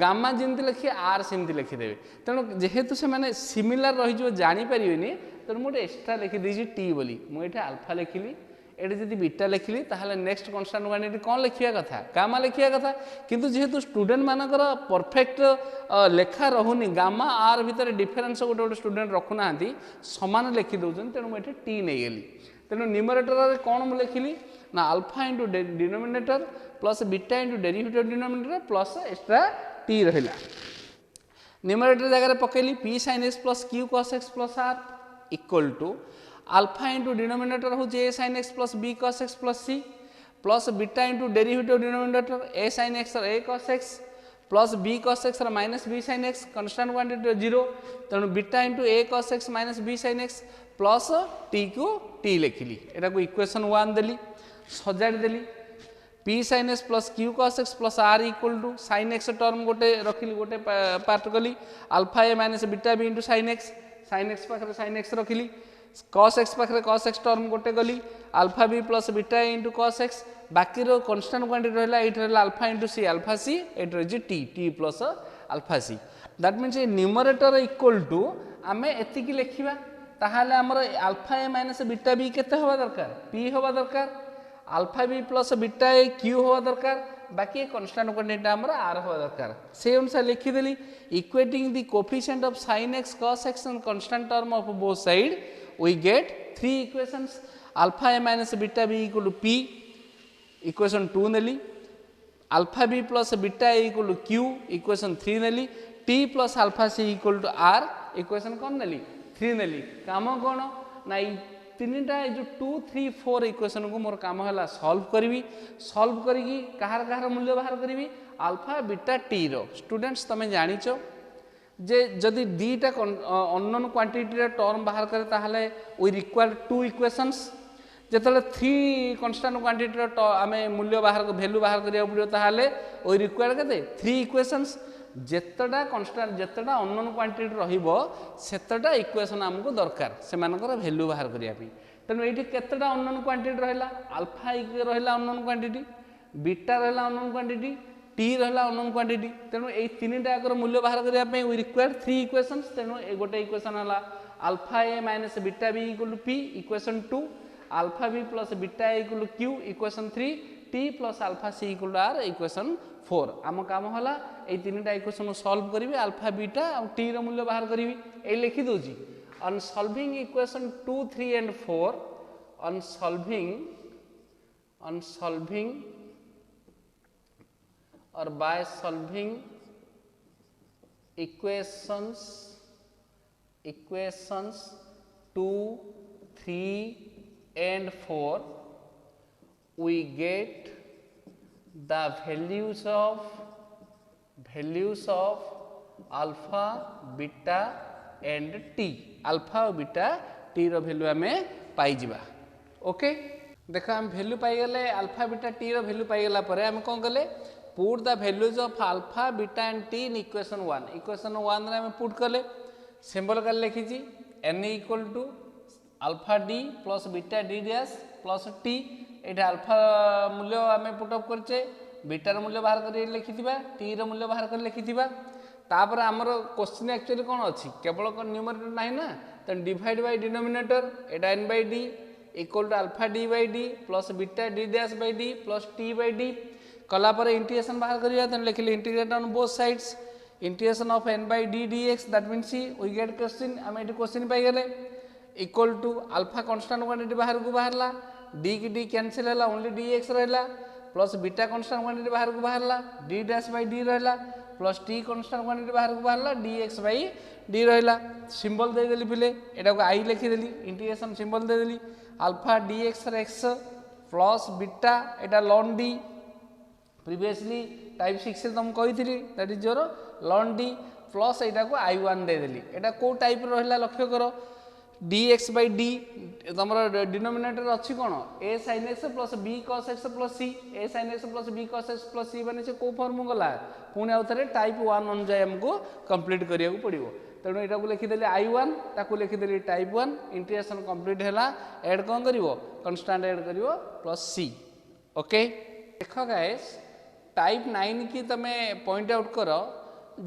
गामा जमी लिखिए आर सेमती लिखिदेवे तेणु जेहेतु से मैंने सिमिलर रही जापर तेणु मुझे एक्सट्रा लिखिदी टी बोली मुझे अल्फा लिखिली ये जब बीटा लिखिली ताहले नेक्स्ट कन्स्टाट क्वांटिटी कौन लिखा कथा गामा लिखा कथा किंतु जेहेतु स्टूडेंट मानकर परफेक्ट लेखा रहुनी गामा आर भितर डिफरेन्स गोटे गोटे स्टूडेंट रखुना सामान लिखि दौरान तेणु मुझे टी नहीं गली तेणु न्यूमरेटर कौन मुझे लिखिली ना alpha into denominator plus beta into derivative denominator plus extra T रहा न्यूमरेटर जगह पकेली P sine X plus Q cos X plus R equal to alpha into denominator हूँ A sine X plus B cos X plus C plus beta into derivative denominator A sine X A cos X plus B cos X minus B sine X constant quantity 0 तेणु beta into A cos X minus B sine X plus T को T लिखिली एटा को equation 1 देली सजाड़ी देली P sine X plus Q cos X plus R equal to sine X term गोटे रखिली गोटे पार्ट कली अल्फा ए minus beta B into sine X पाखे साइन एक्स रखिली कॉस एक्स पाखे कॉस एक्स टर्म गोटे गली alpha B plus beta into cos X बाकी कन्स्टाट क्वांटिटी रहा ये अल्फा इंटू सी अल्फा सी ये रही T T plus alpha C that means numerator equal to आम एति लिखा ताहले आमर अल्फा ए माइनस बीटा बी केते हवा दरकार पी हवा दरकार alpha B plus beta A Q हवा दरकार बाकी कन्स्टाट क्वांटिटी आमर आर हवा दरकार से अनुसार लिखिदेली equating the coefficient of sin x cos x and constant term of both side we get three equations alpha a minus beta b equal to p equation 2 नेली alpha b plus beta a equal to q equation 3 नेली t plus alpha c equal to r equation कौन नेली 3 नेली काम कौन ना तीनटा जो 2 3 4 equation को मोर काम है सॉल्व करी सॉल्व करी कहार कहार मूल्य बाहर करी अल्फा बीटा टी रो स्टूडेंट्स तुम जानिच जे जदि दीटा अननोन क्वांटिटी टर्म बाहर करे ताहले वी रिक्वायर 2 इक्वेशंस जेतले 3 कांस्टेंट क्वांटिटी आम मूल्य बाहर वैल्यू बाहर करिया पड़ो ताहले वी रिक्वायर केते 3 इक्वेशंस जेतटा कांस्टेंट जेतटा अननोन क्वांटिटी रहिबो सेतटा इक्वेशन हमको दरकार से मानकर वैल्यू बाहर करिया पई तेनु एठी केतटा अननोन क्वांटिटी रहला अल्फा रहला अननोन क्वांटिटी बीटा रहला अननोन क्वांटिटी टी रहला अननोन क्वांटिटी तेनु ए तीनटा आकर मूल्य बाहर करिया पई वी रिक्वायर 3 इक्वेशंस तेनु ए गोटे इक्वेशन हला alpha A minus beta B equal to P equation 2 alpha B plus beta A equal to Q equation 3 T plus alpha C equal to R equation 4 आम काम है ये तीनटा इक्वेशन सॉल्व करी alpha beta और T रो मूल्य बाहर करी ये लिखि दूची on solving equation 2 3 and 4 on solving और by solving equations 2 3 and 4 we get the values of alpha beta and t alpha और beta t रो वैल्यू आम पाई जिबा ओके देखो हम वैल्यू पाई गले अल्फा बीटा टी रो वैल्यू पाई गला परे हम कोन कले put the values of alpha beta and T in equation 1 रे हम पुट कले सिंबल कर लिखी छी n equal to alpha D plus beta D dash plus T ये अल्फा मूल्य आम पुटअप करचे बीटार मूल्य बाहर कर लिखि टी रो मूल्य बाहर कर लिखि तापर आमर क्वेश्चन एक्चुअली कौन अच्छी केवल न्यूमरेटर ना ना तो डिवाइड बाय डिनोमिनेटर एटा n by D equal to alpha D by D plus beta D dash by D plus T by D कलापर इंटीग्रेशन बाहर करिया तो लिखिले integrate on both sides integration of n by D dx that means we get question आम ये question पाई गले equal to alpha constant quantity बाहर को बाहरला डी की डी कैंसिल है ओनली dx रहा प्लस बीटा कांस्टेंट क्वांटिटी बाहर को बाहरला डी डैश बाय डी रहला प्लस टी कांस्टेंट क्वांटिटी बाहर को बाहरला dx बाय डी रहला सिंबल दे देली पिले एटा को आई लिखि देली इंटीग्रेशन सिंबल दे देली अल्फा dx रे x प्लस बीटा एटा ln d प्रीवियसली टाइप 6 से तुम कही थी that is your ln d plus एटा को i1 दे देली एटा को टाइप रहला लक्ष्य करो dx by d तुम डिनोमिनेटर अच्छी कौन a sin x plus b cos x plus c a sin x plus b cos x plus c बने से को फॉर्म गला पुणी आउ थे टाइप 1 अनुसार हमको कंप्लीट करिया को पड़िबो तेणु एटा को लिखिदेली i1 ताको लिखिदेली टाइप 1 इंटीग्रेशन कंप्लीट हैला ऐड कोन करिवो कांस्टेंट ऐड करिवो प्लस c ओके देखो गाइस टाइप 9 की तमे पॉइंट आउट करो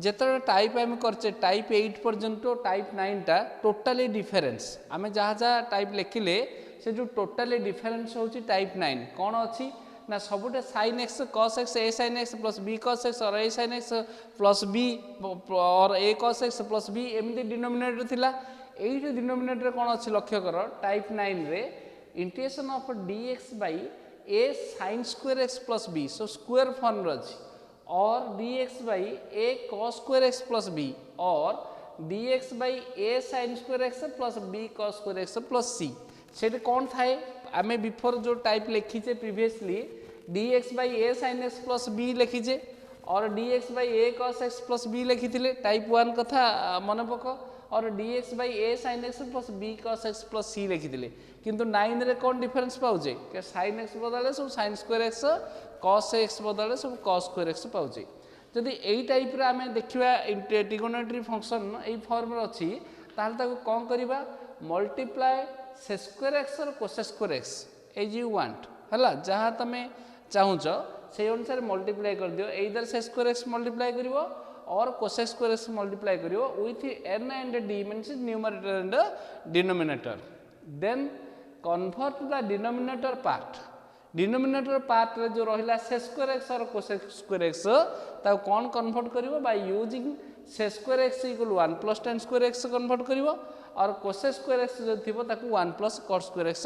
जिते टाइप आम करचे टाइप 8 पर्यंत टाइप 9 टा टोटाली डिफरेंस आम जहाँ जहाँ टाइप लिखिले से जो टोटाली डिफरेंस होची टाइप 9 कौन अच्छी ना सबुटे sin x cos x a sin x plus b cos x और a sin x plus b और a cos x plus b एमती डिनोमिनेटर थिला एई डिनोमिनेटर कौन अच्छी लक्ष्य कर टाइप 9 रे integration of dx by a sin square x plus b so square form रही और dx by a cos square x plus b और dx by a sin square x plus b cos square x plus c से कौन थाए आमे before जो type लिखीचे previously dx by a sin x plus b लिखीचे और dx by a cos x plus b लिखी टाइप 1 कथा मन पक और dx by a sin x plus b cos x plus c लिखी किंतु 9 रे कौन डिफरेंस पाउजे के sin x बदले सब sin square x cos x बदले सब cos square x पाउजे जदि एई टाइप रे आमे देखिबा ट्रिगोनोमेट्री फंक्शन एई फॉर्म रे अछि ताल ताको कोन करिबा मल्टीप्लाई sec square x और cos square x as you want हला जहां तमे चाहूछ से अनुसार मल्टीप्लाई कर दियो इधर sec square x मल्टीप्लाई करिवो और cos square x मल्टीप्लाई करिवो with n and d means numerator and denominator then convert the denominator part रे जो रहिला sec square x और cos square x ता कोन कन्वर्ट करिवो by using sec square x equal 1 plus tan square x convert करिवो और cos square x जो थिबो ताकू 1 plus cos square x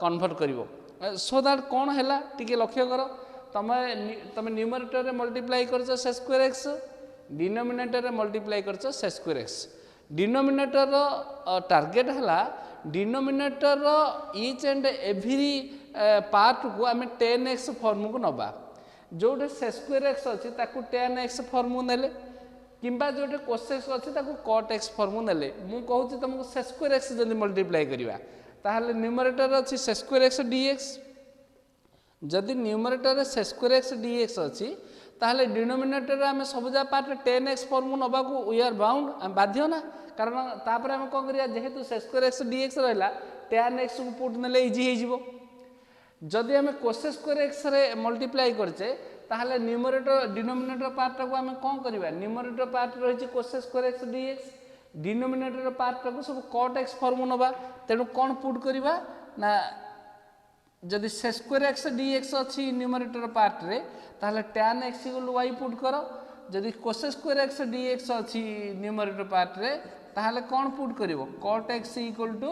convert करिवो सो दैट कोन हैला टिके लक्ष्य करो तमे न्यूमरेटर रे मल्टीप्लाई करछ sec square x डिनोमिनेटर रे मल्टीप्लाई करछ sec square x डिनोमिनेटर रो टारगेट हैला डिनोमिनेटर रो ईच एंड एवरी पार्ट को आम 10x फॉर्म को नबा जोटे sec square x अच्छी ताकू 10x फॉर्म नेले किंबा जोटे cos x अच्छी ताकू cot x फॉर्म नेले मु कहूची तुमको sec square x जदी मल्टीप्लाई करिवा ताहले न्यूमरेटर अच्छी sec square x dx जदी न्यूमरेटर रे sec square x dx अच्छी ताहले डिनोमिनेटर रे आमे सबजा पार्ट 10x फॉर्म नबा को वी आर बाउंड हम बाध्य ना कारण तापर हम कोन करिया जेहेतु sec square x dx रहला tan x को पुट नेले इजी हे जिवो जदि आम cos square x रे मल्टीप्लाई करचे ताहले न्यूमरेटर डिनोमिनेटर पार्ट को आम कोन करिवा न्यूमरेटर पार्ट रही cos square x dx denominator part को सब cot x फॉर्म नबा तेनु कोन पुट करिवा ना जदि sec square x dx अच्छी न्यूमरेटर पार्ट रे ताहले tan x equal y put करो जदि cos square x dx अच्छी न्यूमरेटर पार्ट रे ताहले कोन पुट करिवो cot x equal to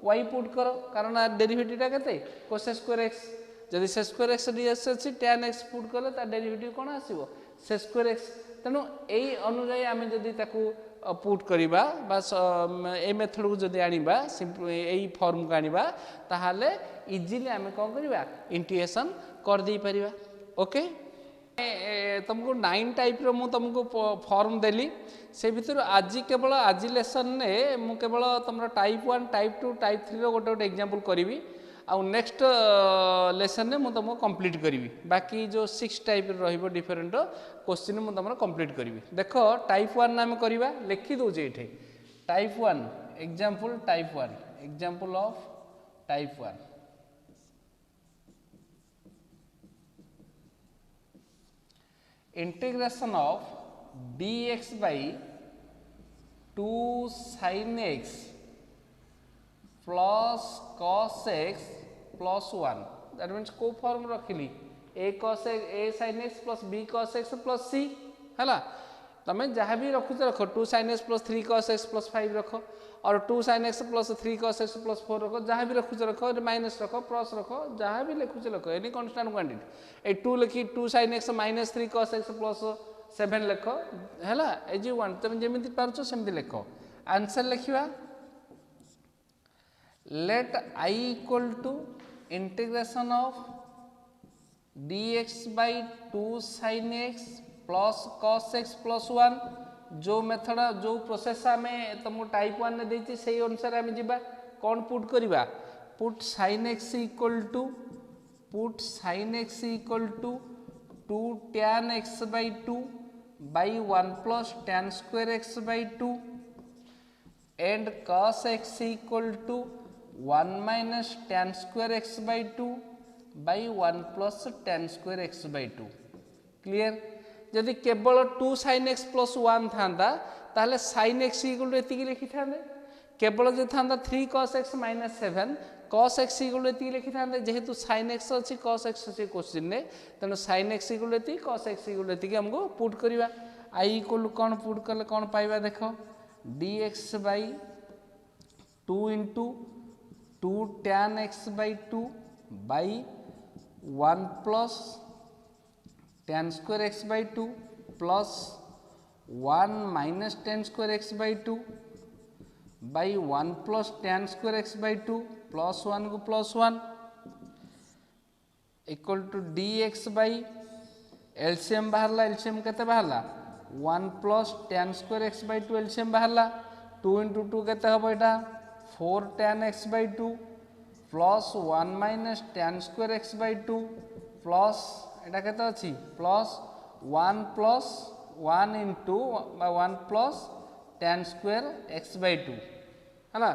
y put करो कारण डेरिवेटिव टा केते cos square x जदि sec square x dx अच्छी tan x पुट करले ता डेरिवेटिव कोन आसीबो sec square x तनो एई अनुଯାयी आमे जदि ताकू पुट करिबा बा ए मेथड को जदि आनिबा एई फॉर्म को आनिबा ताहाले इजीली आमे कोन करिबा इंटीग्रेशन कर दी परिबा ओके तुमको 9 टाइप रो मु तुमको फॉर्म देली से भीतर आज केवल आज लेसन ने मु केवल तुम टाइप 1 टाइप 2 टाइप 3 रो गोटे एग्जांपल करी आउ नेक्स्ट लेसन ने मु तुमको कंप्लीट करी बाकी जो 6 टाइप रहिबो डिफरेंट क्वेश्चन मु तुमरा कंप्लीट करी देखो टाइप 1 नाम करबा लिखि दोजे एठे type 1 example type 1 example of type 1 integration of dx by 2 sin x plus cos x plus 1 that means को form रखिली a cos x a sin x plus b cos x plus c हला तुम्हें जहाँ भी रखुच रख 2 sin x plus 3 cos x plus 5 रख और 2 sin x plus 3 cos x plus 4 रख जहाँ भी रखुच रख माइनस रख प्लस रख जहाँ भी लिखुच रख एनी कन्स्टांट क्वांटिटी ए 2 लिखी 2 sin x minus 3 cos x plus 7 लिख है एज यू वांट तुम जमी पार्छ सेमती लिख आंसर लिखा let I equal to integration of dx by 2 sin x प्लस cos x प्लस 1 जो मेथड जो प्रोसेस आम तुमको टाइप 1 ने देती से अनुसार आम जा कौन पुट करवा put sin x equal to 2 tan x by 2 by 1 plus tan square x by 2 and cos x equal to 1 minus tan square x by 2 by 1 plus tan square x by 2 clear जदि केवल 2 sin x plus 1 था ताहले sin x equal to एति लिखि थांदे केवल जे था 3 cos x minus 7 cos x equal to एति लिखि थांदे जेहेतु sin x अछि cos x अछि क्वेश्चन ने तनो sin x equal to एति cos x equal to एति हमको पुट करबा I equal to cone put करले कोन पाइबा देखो dx by 2 into 2 tan x by 2 by 1 plus tan square x by 2 plus 1 minus tan square x by 2 by 1 plus tan square x by 2 plus 1 को plus 1 equal to dx by LCM बाहरला LCM केते बाहरला 1 plus tan square x by 2 LCM बाहरला 2 into 2 केते हबो एटा 4 tan x by 2 plus 1 minus tan square x by 2 plus एटा केते अछि plus 1 plus 1 into 1 plus tan square x by 2 है ना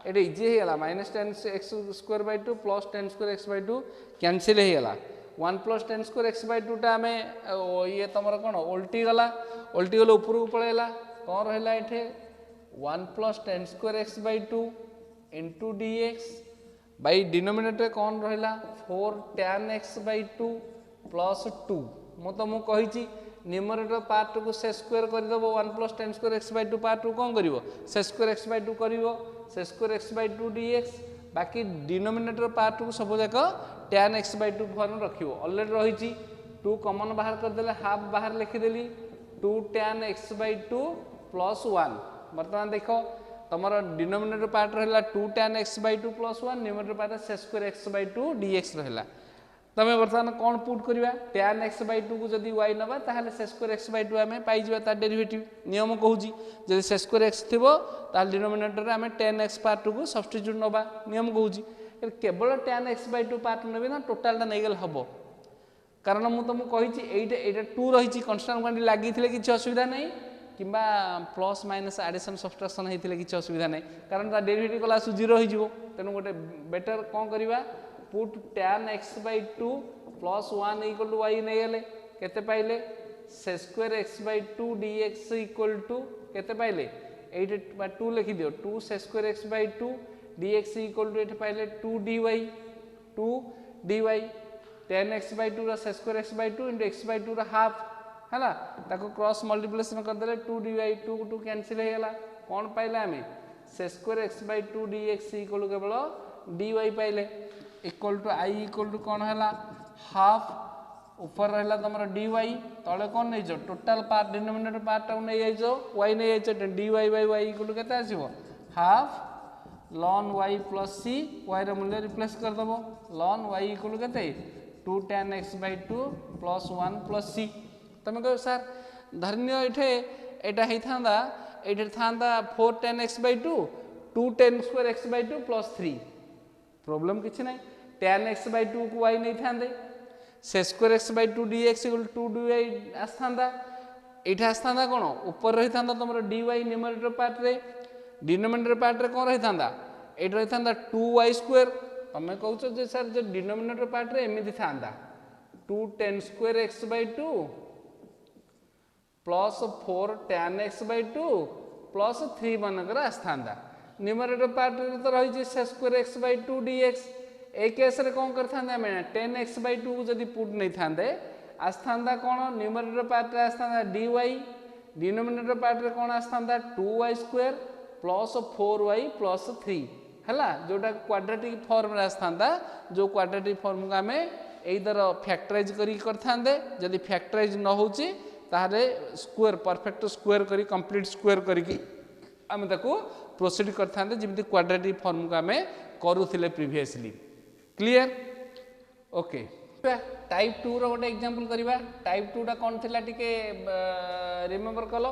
एटा easy हे गला minus tan x square by 2 plus tan square x by 2 cancel हे गला 1 plus tan square x by 2 टा हमें ये तमर कोन उल्टी गला ऊपर को पळेला कोन रहला एठे 1 plus tan square x by 2 into dx by denominator कोन रहला 4 tan x by 2 प्लस 2 मु तुमको कही न्यूमरेटर पार्ट को से स्क्वायर करदेव 1 plus tan square x by 2 part को कौन कर से स्क्वायर x by 2 कर से स्क्वायर x by 2 dx बाकी डिनोमिनेटर पार्ट को सब जाक tan x by 2 फॉर्म रखियो ऑलरेडी रही 2 कॉमन बाहर करदेले हाफ बाहर लिखिदेली 2 tan x by 2 प्लस 1 बर्तमान देख तुम डिनोमिनेटर पार्ट रहा 2 tan x by 2 plus 1 numerator part से स्क्वायर x by 2 dx रहा तमें बर्तमान कौन पुट करवा tan x by 2 को जदि y नबा ताहले से स्क्वायर x by 2 आमे पाई जिबा ता डेरिवेटिव नियम कहूजी जदि से स्क्वायर x थिबो ताहले डिनोमिनेटर रे आमे tan x पार्ट को सब्स्टिट्यूट नबा नियम कहूजी केवल tan x by 2 पार्ट नबे ना टोटल ता नै गेल हबो कारण मु तुमको कहिछि एटा 2 रहिछि कांस्टेंट क्वांटिटी लागि थिले किछ असुविधा नै किबा प्लस माइनस एडिशन सब्ट्रैक्शन हेतिले किछ असुविधा नै कारण ता डेरिवेटिव कला सु 0 हो जिवो तेनु गोटे बेटर कोन करबा put tan x by 2 plus 1 equal to y नहीं गले केते पाइले से square x by 2 dx equal to केते पाइले 8 2 लिखि दियो 2 से square x by 2 dx equal to एठे पाइले 2 dy tan x by 2 रा से square x by 2 into x by 2 रा हाफ है ना ताको क्रॉस मल्टीप्लिकेशन कर देले 2 dy 2 2 कैंसिल हे गेला कोन पाइले हमें sec square x by 2 dx equal to केवल dy पाइले equal to I equal to कौन है हाफ ऊपर रहा तुम dy तले कौन नहीं जो टोटल पार्ट डिनोमिनेटर पार्ट नहीं जाइयो y नहीं जाइयो dy by y equal to केते आसीबो half ln y plus c y रे मूल्य रिप्लेस कर दबो ln y इक्वल टू केते 2 tan x by 2 plus 1 plus c तमे कहो सर धन्य एठे एटा हेई थांदा एठे थांदा 4 tan x by 2 2 tan square x by 2 plus 3 problem किछि नै tan x by 2 को y नहीं थांदे से square x by 2 dx equal 2 dy आस्थांदा एठा आस्थांदा कोन ऊपर रही थांदा तमरो dy न्यूमरेटर पार्ट रे डिनोमिनेटर पार्ट रे कोन रही थांदा एठ रही थांदा 2y स्क्वायर तमे कहउछो जे सर जे डिनोमिनेटर पार्ट रे एमिति थांदा 2 tan square x by 2 plus 4 tan x by 2 plus 3 बनकर आस्थांदा न्यूमरेटर पार्ट रे तो रही से square x by 2 dx A case रे कोन करथांदा मैं tan x by 2 को जदी पुट नहीं थांदे आस्थांदा कोन न्यूमरेटर पार्ट रे आस्थांदा dy डिनोमिनेटर पार्ट रे कौन आसता 2y square plus 4y plus 3 है जोटा क्वाड्रेटिक फॉर्म रे आसता जो क्वाड्रेटिक फॉर्म को आम एइदर फैक्टराइज करते जदि फैक्टराइज न होची ताहले स्क्वायर परफेक्ट स्क्वायर करी कंप्लीट स्क्वायर करी आम ताको प्रोसीड करते जमी क्वाड्रेटिक फॉर्म को आम करूथिले प्रीवियसली क्लियर ओके टाइप 2 रो गोटे एग्जांपल करबा टाइप 2 टा कोन थिला टिके रिमेंबर कलो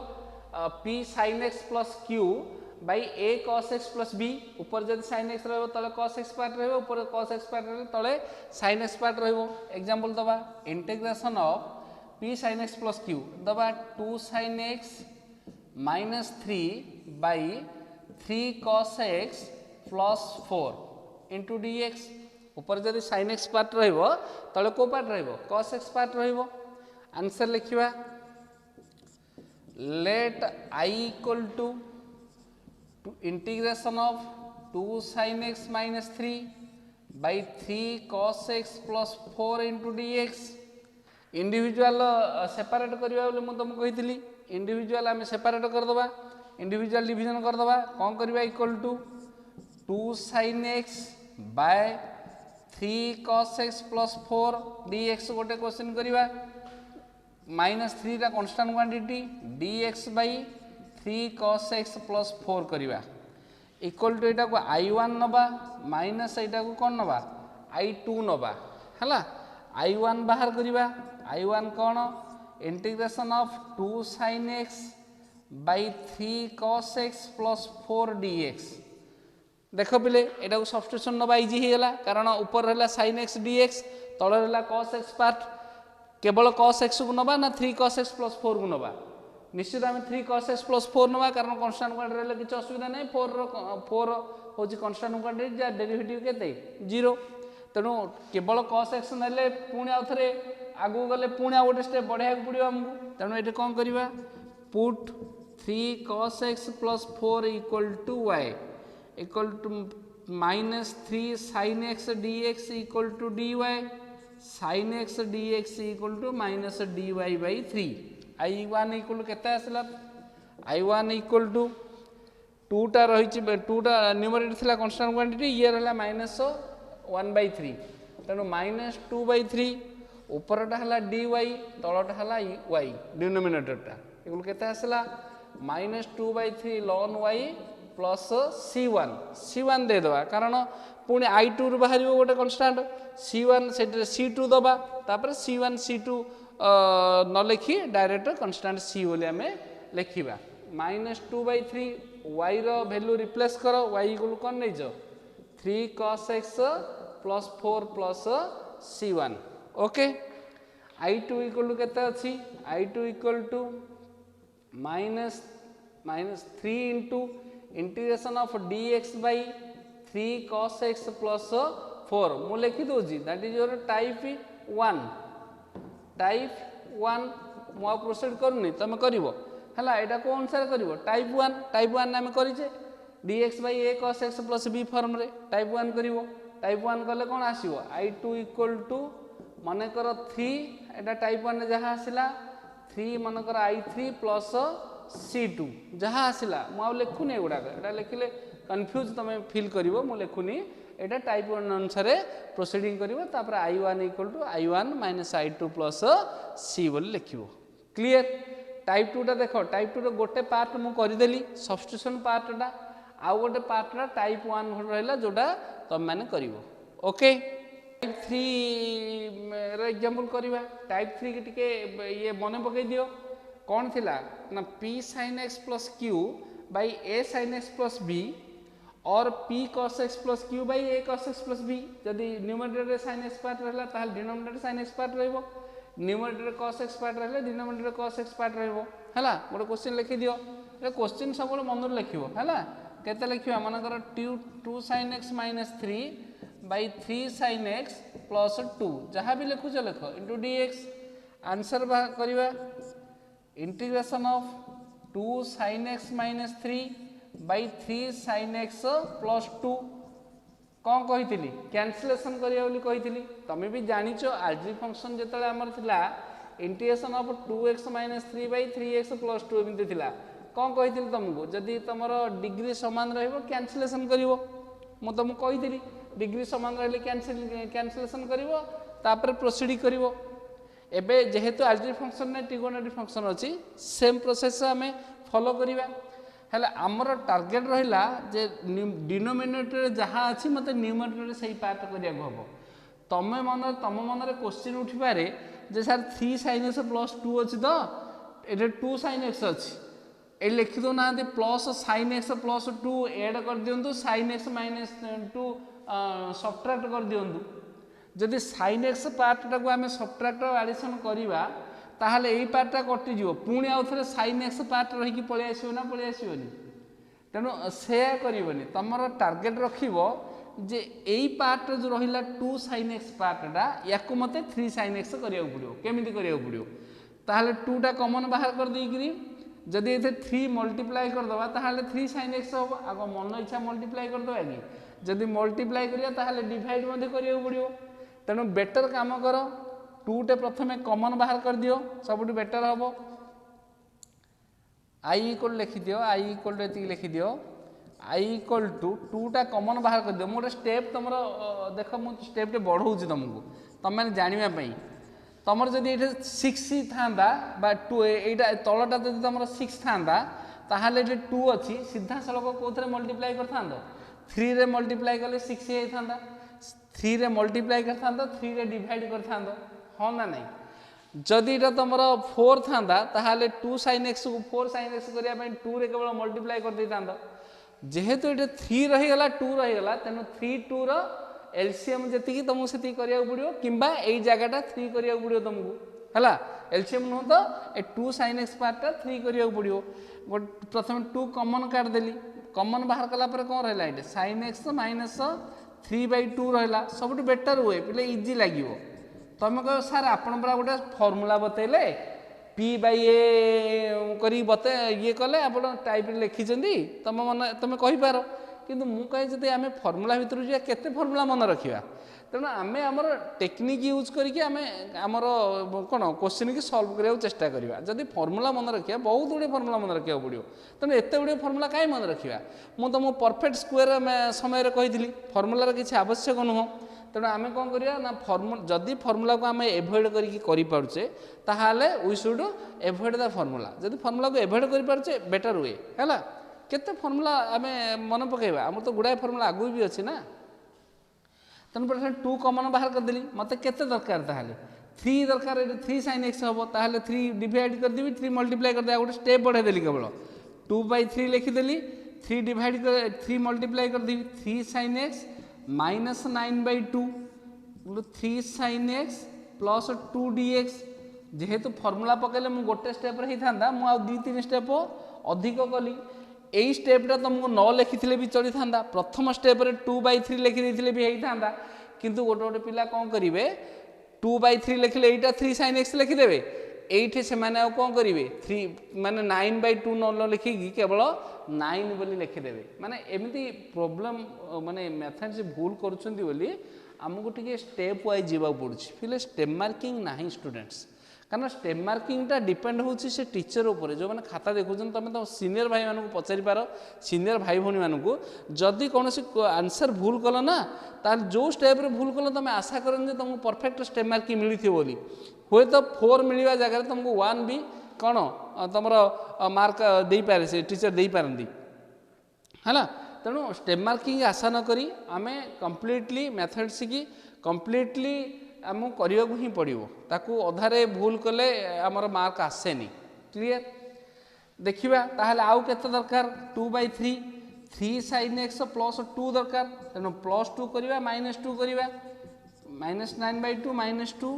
p sin x plus q by a cos x plus b ऊपर जब sin x रहबो तले cos x पार्ट रहबो ऊपर cos x पार्ट रहले तले sin x पार्ट रहबो एग्जांपल दबा इंटीग्रेशन ऑफ p sin x plus q दबा 2 sin x minus 3 by 3 cos x plus 4 into dx ऊपर जदि sin x पार्ट रहबो तले को पार्ट रहबो cos x पार्ट रहबो answer लिखिबा let I equal to integration of 2 sin x minus 3 by 3 cos x plus 4 into dx individual separate करबा बोले मु तुम कहितली इंडिविजुअल आम सेपरेट कर दबा इंडिविजुअल डिवीजन कर दबा कोन करबा equal to 2 sin x by 3 cos x plus 4 dx गोटे क्वेश्चन करबा -3 रा constant quantity dx by 3 cos x plus 4 करबा इक्वल टू एटा को i1 नबा माइनस एटा को कोन नबा i2 नबा हला i1 बाहर करबा i1 cone integration of 2 sin x by 3 cos x plus 4 dx देख पिले एटा को सब्स्टिट्यूशन नबा इजी हे गेला कारण ऊपर रहला sin x dx तळ रहला cos x पार्ट केवल cos x को नबा ना 3 cos x plus 4 को नबा निश्चित आम 3 cos x plus 4 नबा कारण कांस्टेंट क्वांटिटी रहले किछ असुविधा नै 4 होची कांस्टेंट क्वांटिटी जा डेरिवेटिव केते 0 तेनु केवल cos x नले पुणी आउथरे आगु गले पुणी आ गोटे स्टेप बढ़ाया पड़ियो हमकु तेनु एटे कोन करबा put 3 cos x plus 4 equal to y equal to minus 3 sin x dx equal to dy sin x dx equal to minus dy by 3 i1 equal to केते आसला i1 equal to 2 टा रही 2 टा numerator थिला constant quantity ये रहला minus 1/3 तेनु minus 2/3 ऊपरटा हला dy तळटा हला y डिनोमिनेटरटा equal केते आसला minus 2/3 ln y plus c1 दे दबा कारण पुणी i2 रु बाहर गोटे कांस्टेंट c1 से c2 दबा तापर c1 c2 न लिखी डायरेक्ट कांस्टेंट c बोली आमे लिखिबा -2/3 y रो वैल्यू रिप्लेस करो y इक्वल कोन नै जो 3 cos x plus 4 plus c1 okay i2 equal केते अछि i2 equal to -3 into integration of dx by 3 cos x plus 4 मु लिखि दोजी दैट इज योर टाइप 1 मु प्रोसीड करनी तुम करिवो हला एटा को अनुसार करिवो टाइप 1 नाम करिजे dx by a cos x plus b form रे टाइप 1 करिवो टाइप 1 कले कोन आसीबो i2 इक्वल टू माने कर 3 एटा टाइप 1 रे जहा आसिला 3 माने कर i3 plus c2 जहा आसिला मु लिखुनी एगुडा एटा लिखिले कंफ्यूज तमे फील करिवो मु लिखुनी एटा टाइप 1 अनुसार प्रोसीडिंग करिवो तापर i1 equal to i1 minus i2 plus c बोली लिखिवो क्लियर टाइप 2 टा देखो टाइप 2 रो गोटे पार्ट मु करि देली सब्स्टिट्यूशन पार्टटा आ गोटे पार्टटा टाइप 1 रहला जोटा तम माने करिवो ओके टाइप 3 रे एग्जांपल करिवा टाइप 3 के टिके ये मने पकई दियो कौन थिला ना p sin x plus q by a sin x plus b और p cos x plus q by a cos x plus b जदि न्यूमरेटर रे sin x पार्ट रहला ताल डिनोमिनेटर sin x पार्ट रहबो न्यूमरेटर cos x पार्ट रहले denominator cos x part रहबो हला गोटे क्वेश्चन लिखि दियो रे क्वेश्चन सबले मन लिखिबो हला केते लिखिबा मन कर 2 sin x minus 3 by 3 sin x plus 2 जहा भी लिखु छ लिखो into dx आंसर बा करबा integration of 2 sin x minus 3 by 3 sin x plus 2 कौन कही कैंसलेशन करिया बोली कही तमें भी जानिचो आलजेब्रिक फंक्शन जेतले हमर थिला integration of 2x minus 3/3x plus 2 एमती थिला कौन कही तुमको जदि तुम डिग्री सामान रहिबो कैंसिलेशन करिवो मु तुमको कही डिग्री सामान रहिले कैंसिलेशन करिवो तापर प्रोसीड करिवो एबे जेहेतु अलजेब्रिक फंक्शन ने ट्रिगोनोमेट्रिक फंक्शन अछि सेम प्रोसेस हमें फॉलो करिवा हेला हमर टार्गेट रहिला जे डिनोमिनेटर जहाँ अच्छी मत न्यूमरेटर से पार्ट करिया हबो तम मन क्वेश्चन उठी पारे जे सर 3 sin x प्लस 2 अच्छी तो ये 2 sin x अच्छी ये लिखि दो ना plus sin x plus 2 add कर दियंतु sin x माइनस 2 सब्ट्रैक्ट कर दियंतु जदि sin x पार्टा को आम सब्ट्रैक्ट एडिशन करवा ताहले यही पार्टा कटिज पुणी आउ थे sin x पार्ट रही पलि आसो ना पलि आसोनी तेणु से करनी तुम टार्गेट रखिबो जे यही पार्ट जो रहा 2 sin x पार्टा या मत 3 sin x करिया पड़ो केमिति करिया पड़ो ताहले 2 टा कॉमन बाहर कर देकरी जदि ये 3 मल्टीप्लाई करदे ताहले 3 sin x हम आग मन इच्छा मल्टीप्लाई करदे कि जदि मल्टीप्लाई करिया ताहले डिवाइड मध्य करिया पड़ो तेणु बेटर काम कर 2 टे प्रथमे कॉमन बाहर कर दियो सबुठ बेटर हम आई इक्वल लिखि दियो आई इक्वल ये लिखि दियो आई इक्वल टू 2 टा कॉमन बाहर कर दियो मोटे स्टेप तुम देख मु स्टेप टे बढ़ाऊँ तुमको तुम मैंने जानापी तुम जदि ये 6 था 2 यहाँ तलटा जब तुम 6 था ताहले 2 अच्छी सीधा सड़क कौन मल्टीप्लाई कर 3 रे मल्टीप्लाई कले 6 होता 3 रे मल्टीप्लाई कर 3 रे डिवाइड कर हाँ ना नहीं जदि ये तुम 4 था ताहले 2 sin x को 4 sin x करने 2 रे केवल मल्टीप्लाई कर देता जेहेतु ये 3 रहीगला 2 रहीगला तेणु 3 2 रो एलसीएम जी तुमको से पड़ो कि यही जगटा 3 करा पड़ो तुमको है एलसीएम नुह तो ए 2 sin x पार्टा 3 करा पड़ो प्रथम 2 कॉमन काटदेली कॉमन बाहर कलापर कौन रहा ये sin x माइनस 3/2 रहा सब बेटर हुए पे इजी लगे तुम कह सार आपन पूरा गोटे फर्मूला बतैले पी बाई ए करी बते ये कले आप टाइप लिखिं तुम मन तुम कहींपार किंतु मु कहे जब आम फर्मूला भितर जा केते फर्मूला मन रखा तेणु आम आमर टेक्निक यूज करके आम आमर कौन क्वेश्चन की सल्व करने चेष्टा करवा जदि फर्मूला मन रखा बहुत गुड़े फर्मूला मन रखा पड़ो तेणु एत गुड़े फर्मूला कहीं मन रखा मुझे तुमको परफेक्ट स्क्वायर समय कही फर्मूलार किसी आवश्यक नुह तेणु आम कौन करवा ना जदि फर्मूला को आम एभोड करपारे ताहले वी शुड एभोड द फर्मूला जदि फर्मूला को एभोड करपारे बेटर हुए है केते फर्मूला आम मन पकेबा आम तो गुड़ाए फर्मूला आगु भी अच्छी ना तेणु प्रथम 2 कॉमन बाहर करदेली मत केते दरकार ताहले 3 दरकार 3 sin x हम ताहले 3 डिवाइड करदेवी 3 मल्टीप्लाई करदे गोटे स्टेप बढ़ादेली केवल 2/3 लिखिदेली 3 डिवाइड कर 3 मल्टीप्लाई करदेवी 3 sin x minus 9/2 3 sin x plus 2 dx जेहेतु फर्मूला पकेले मु गोटे स्टेप रही था मु आ 2-3 स्टेप अधिक कली यही स्टेपटा तुमको न लिखि भी चली था प्रथम स्टेप 2/3 लिखिदे भी होता किंतु गोटे गोटे पिला कौन करेंगे 2/3 लिखिले यहाँ 3 sin x लिखिदेवे ये से कौन करेंगे 3 माने 9/2 न लिखिकी केवल 9 बोली लिखिदेवे माने एमती प्रोब्लेम माने मैथमेटिक्स भूल करुँच आमको टे स्टेप वाइज जावाक पड़ुछि फिर स्टेप मार्किंग ना स्टूडेंट्स कारण स्टेप मार्किंग टा डिपेंड होची से टीचर उपर जो मैंने खाता देखुन तुम तुम सीनियर भाई मानक पचारि पार सीनियर भाई भौणी मानक जदि कौन आंसर भूल कल ना ताल जो स्टेप रे भूल कल तुम आशा कर तुमको परफेक्ट स्टेप मार्किंग मिली बोली हुए तो 4 मिलवा जगह तुमको 1 भी कौन तुम मार्क दे पारे से टीचर दे पारती है तेणु स्टेप मार्किंग आशा न करी आम कम्प्लीटली मैथमेटिक्स की कम्प्लीटली आमको करने ही पड़ो ताकू अधारे भूल कले आमर मार्क आसेनी क्लियर देखा ताहले आउ केते दरकार 2/3 3 sin x प्लस 2 दरकार तेणु प्लस 2 करवा -2 करवा -9/2 -2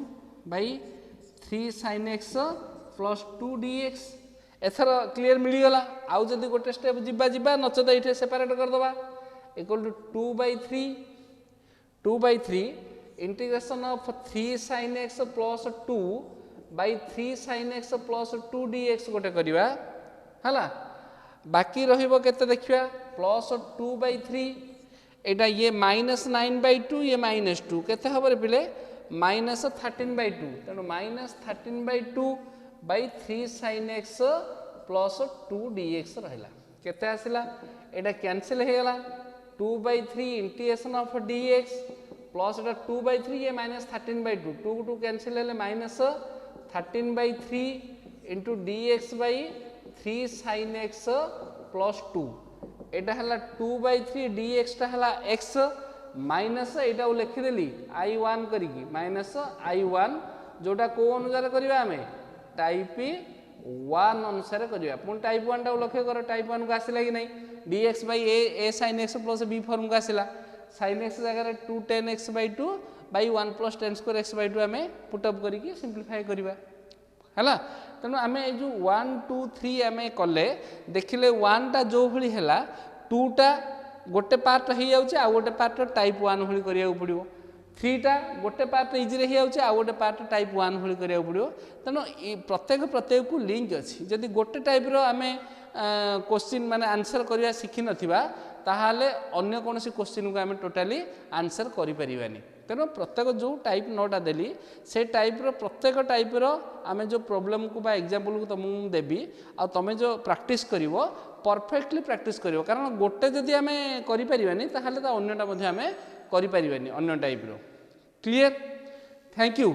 by 3 sin x plus 2 dx एथर क्लीयर मिलगला आउ जदि गोटे स्टेप जीवा नचेत ये सेपरेट करदे equal to 2/3 integration of 3 sin x plus 2 by 3 sin x plus 2 dx गोटे करवा है बाकी रहिबो केते देखिया प्लस 2/3 एटा ये -9/2 ये -2 केते हबरे पिले माइनस 13/2 तेणु minus 13/2 by 3 sin x plus 2 dx रहा केते आसला एटा कैंसिल हो गला 2/3 integration of dx plus iota 2/3 ये माइनस 13/2 2 2 कैंसिल हेले minus 13/3 into dx by 3 sin x plus 2 एटा हला 2/3 dx टा हला x माइनस एटा लिखिदेली I1 करिकी माइनस I1 जोटा को अनुसार करबा हमें टाइप 1 अनुसार करबा पुन टाइप 1 टा लक्ष्य कर टाइप 1 को आसिला कि नहीं dx by a sin x plus b form को आसिला sin x जगह 2 tan x/2 by 1 plus tan square x/2 हमें पुट अप करिकी सिंपलीफाई करबा हला तेणु आम जो 1 2 3 आम कले देखिले 1 टा जो भली हैला 2 टा गोटे पार्ट हो जाऊे आ गोटे पार्ट टाइप 1 भली करिया पड़ो 3 टा गोटे पार्ट इजी हो जाऊे आ गोटे पार्ट टाइप 1 भली करिया पड़ो तेणु प्रत्येक को लिंक अच्छी जदि गोटे टाइप आम क्वेश्चन माने आंसर करवा शिखी नथिबा ताहाले अन्य कौन क्वेश्चन को आम टोटाली आंसर करि परिबानी तेणु प्रत्येक जो टाइप 9टा देली से टाइप प्रत्येक टाइप आम जो प्रॉब्लम को बा एग्जांपल को तुमको देबी आ तुम जो प्रैक्टिस करिवो परफेक्टली प्रैक्टिस करिवो कारण गोटे जदि आम करि परिबानी ताहाले ता अन्यटा मध्ये आम करि परिबानी अन्य टाइप क्लियर थैंक यू।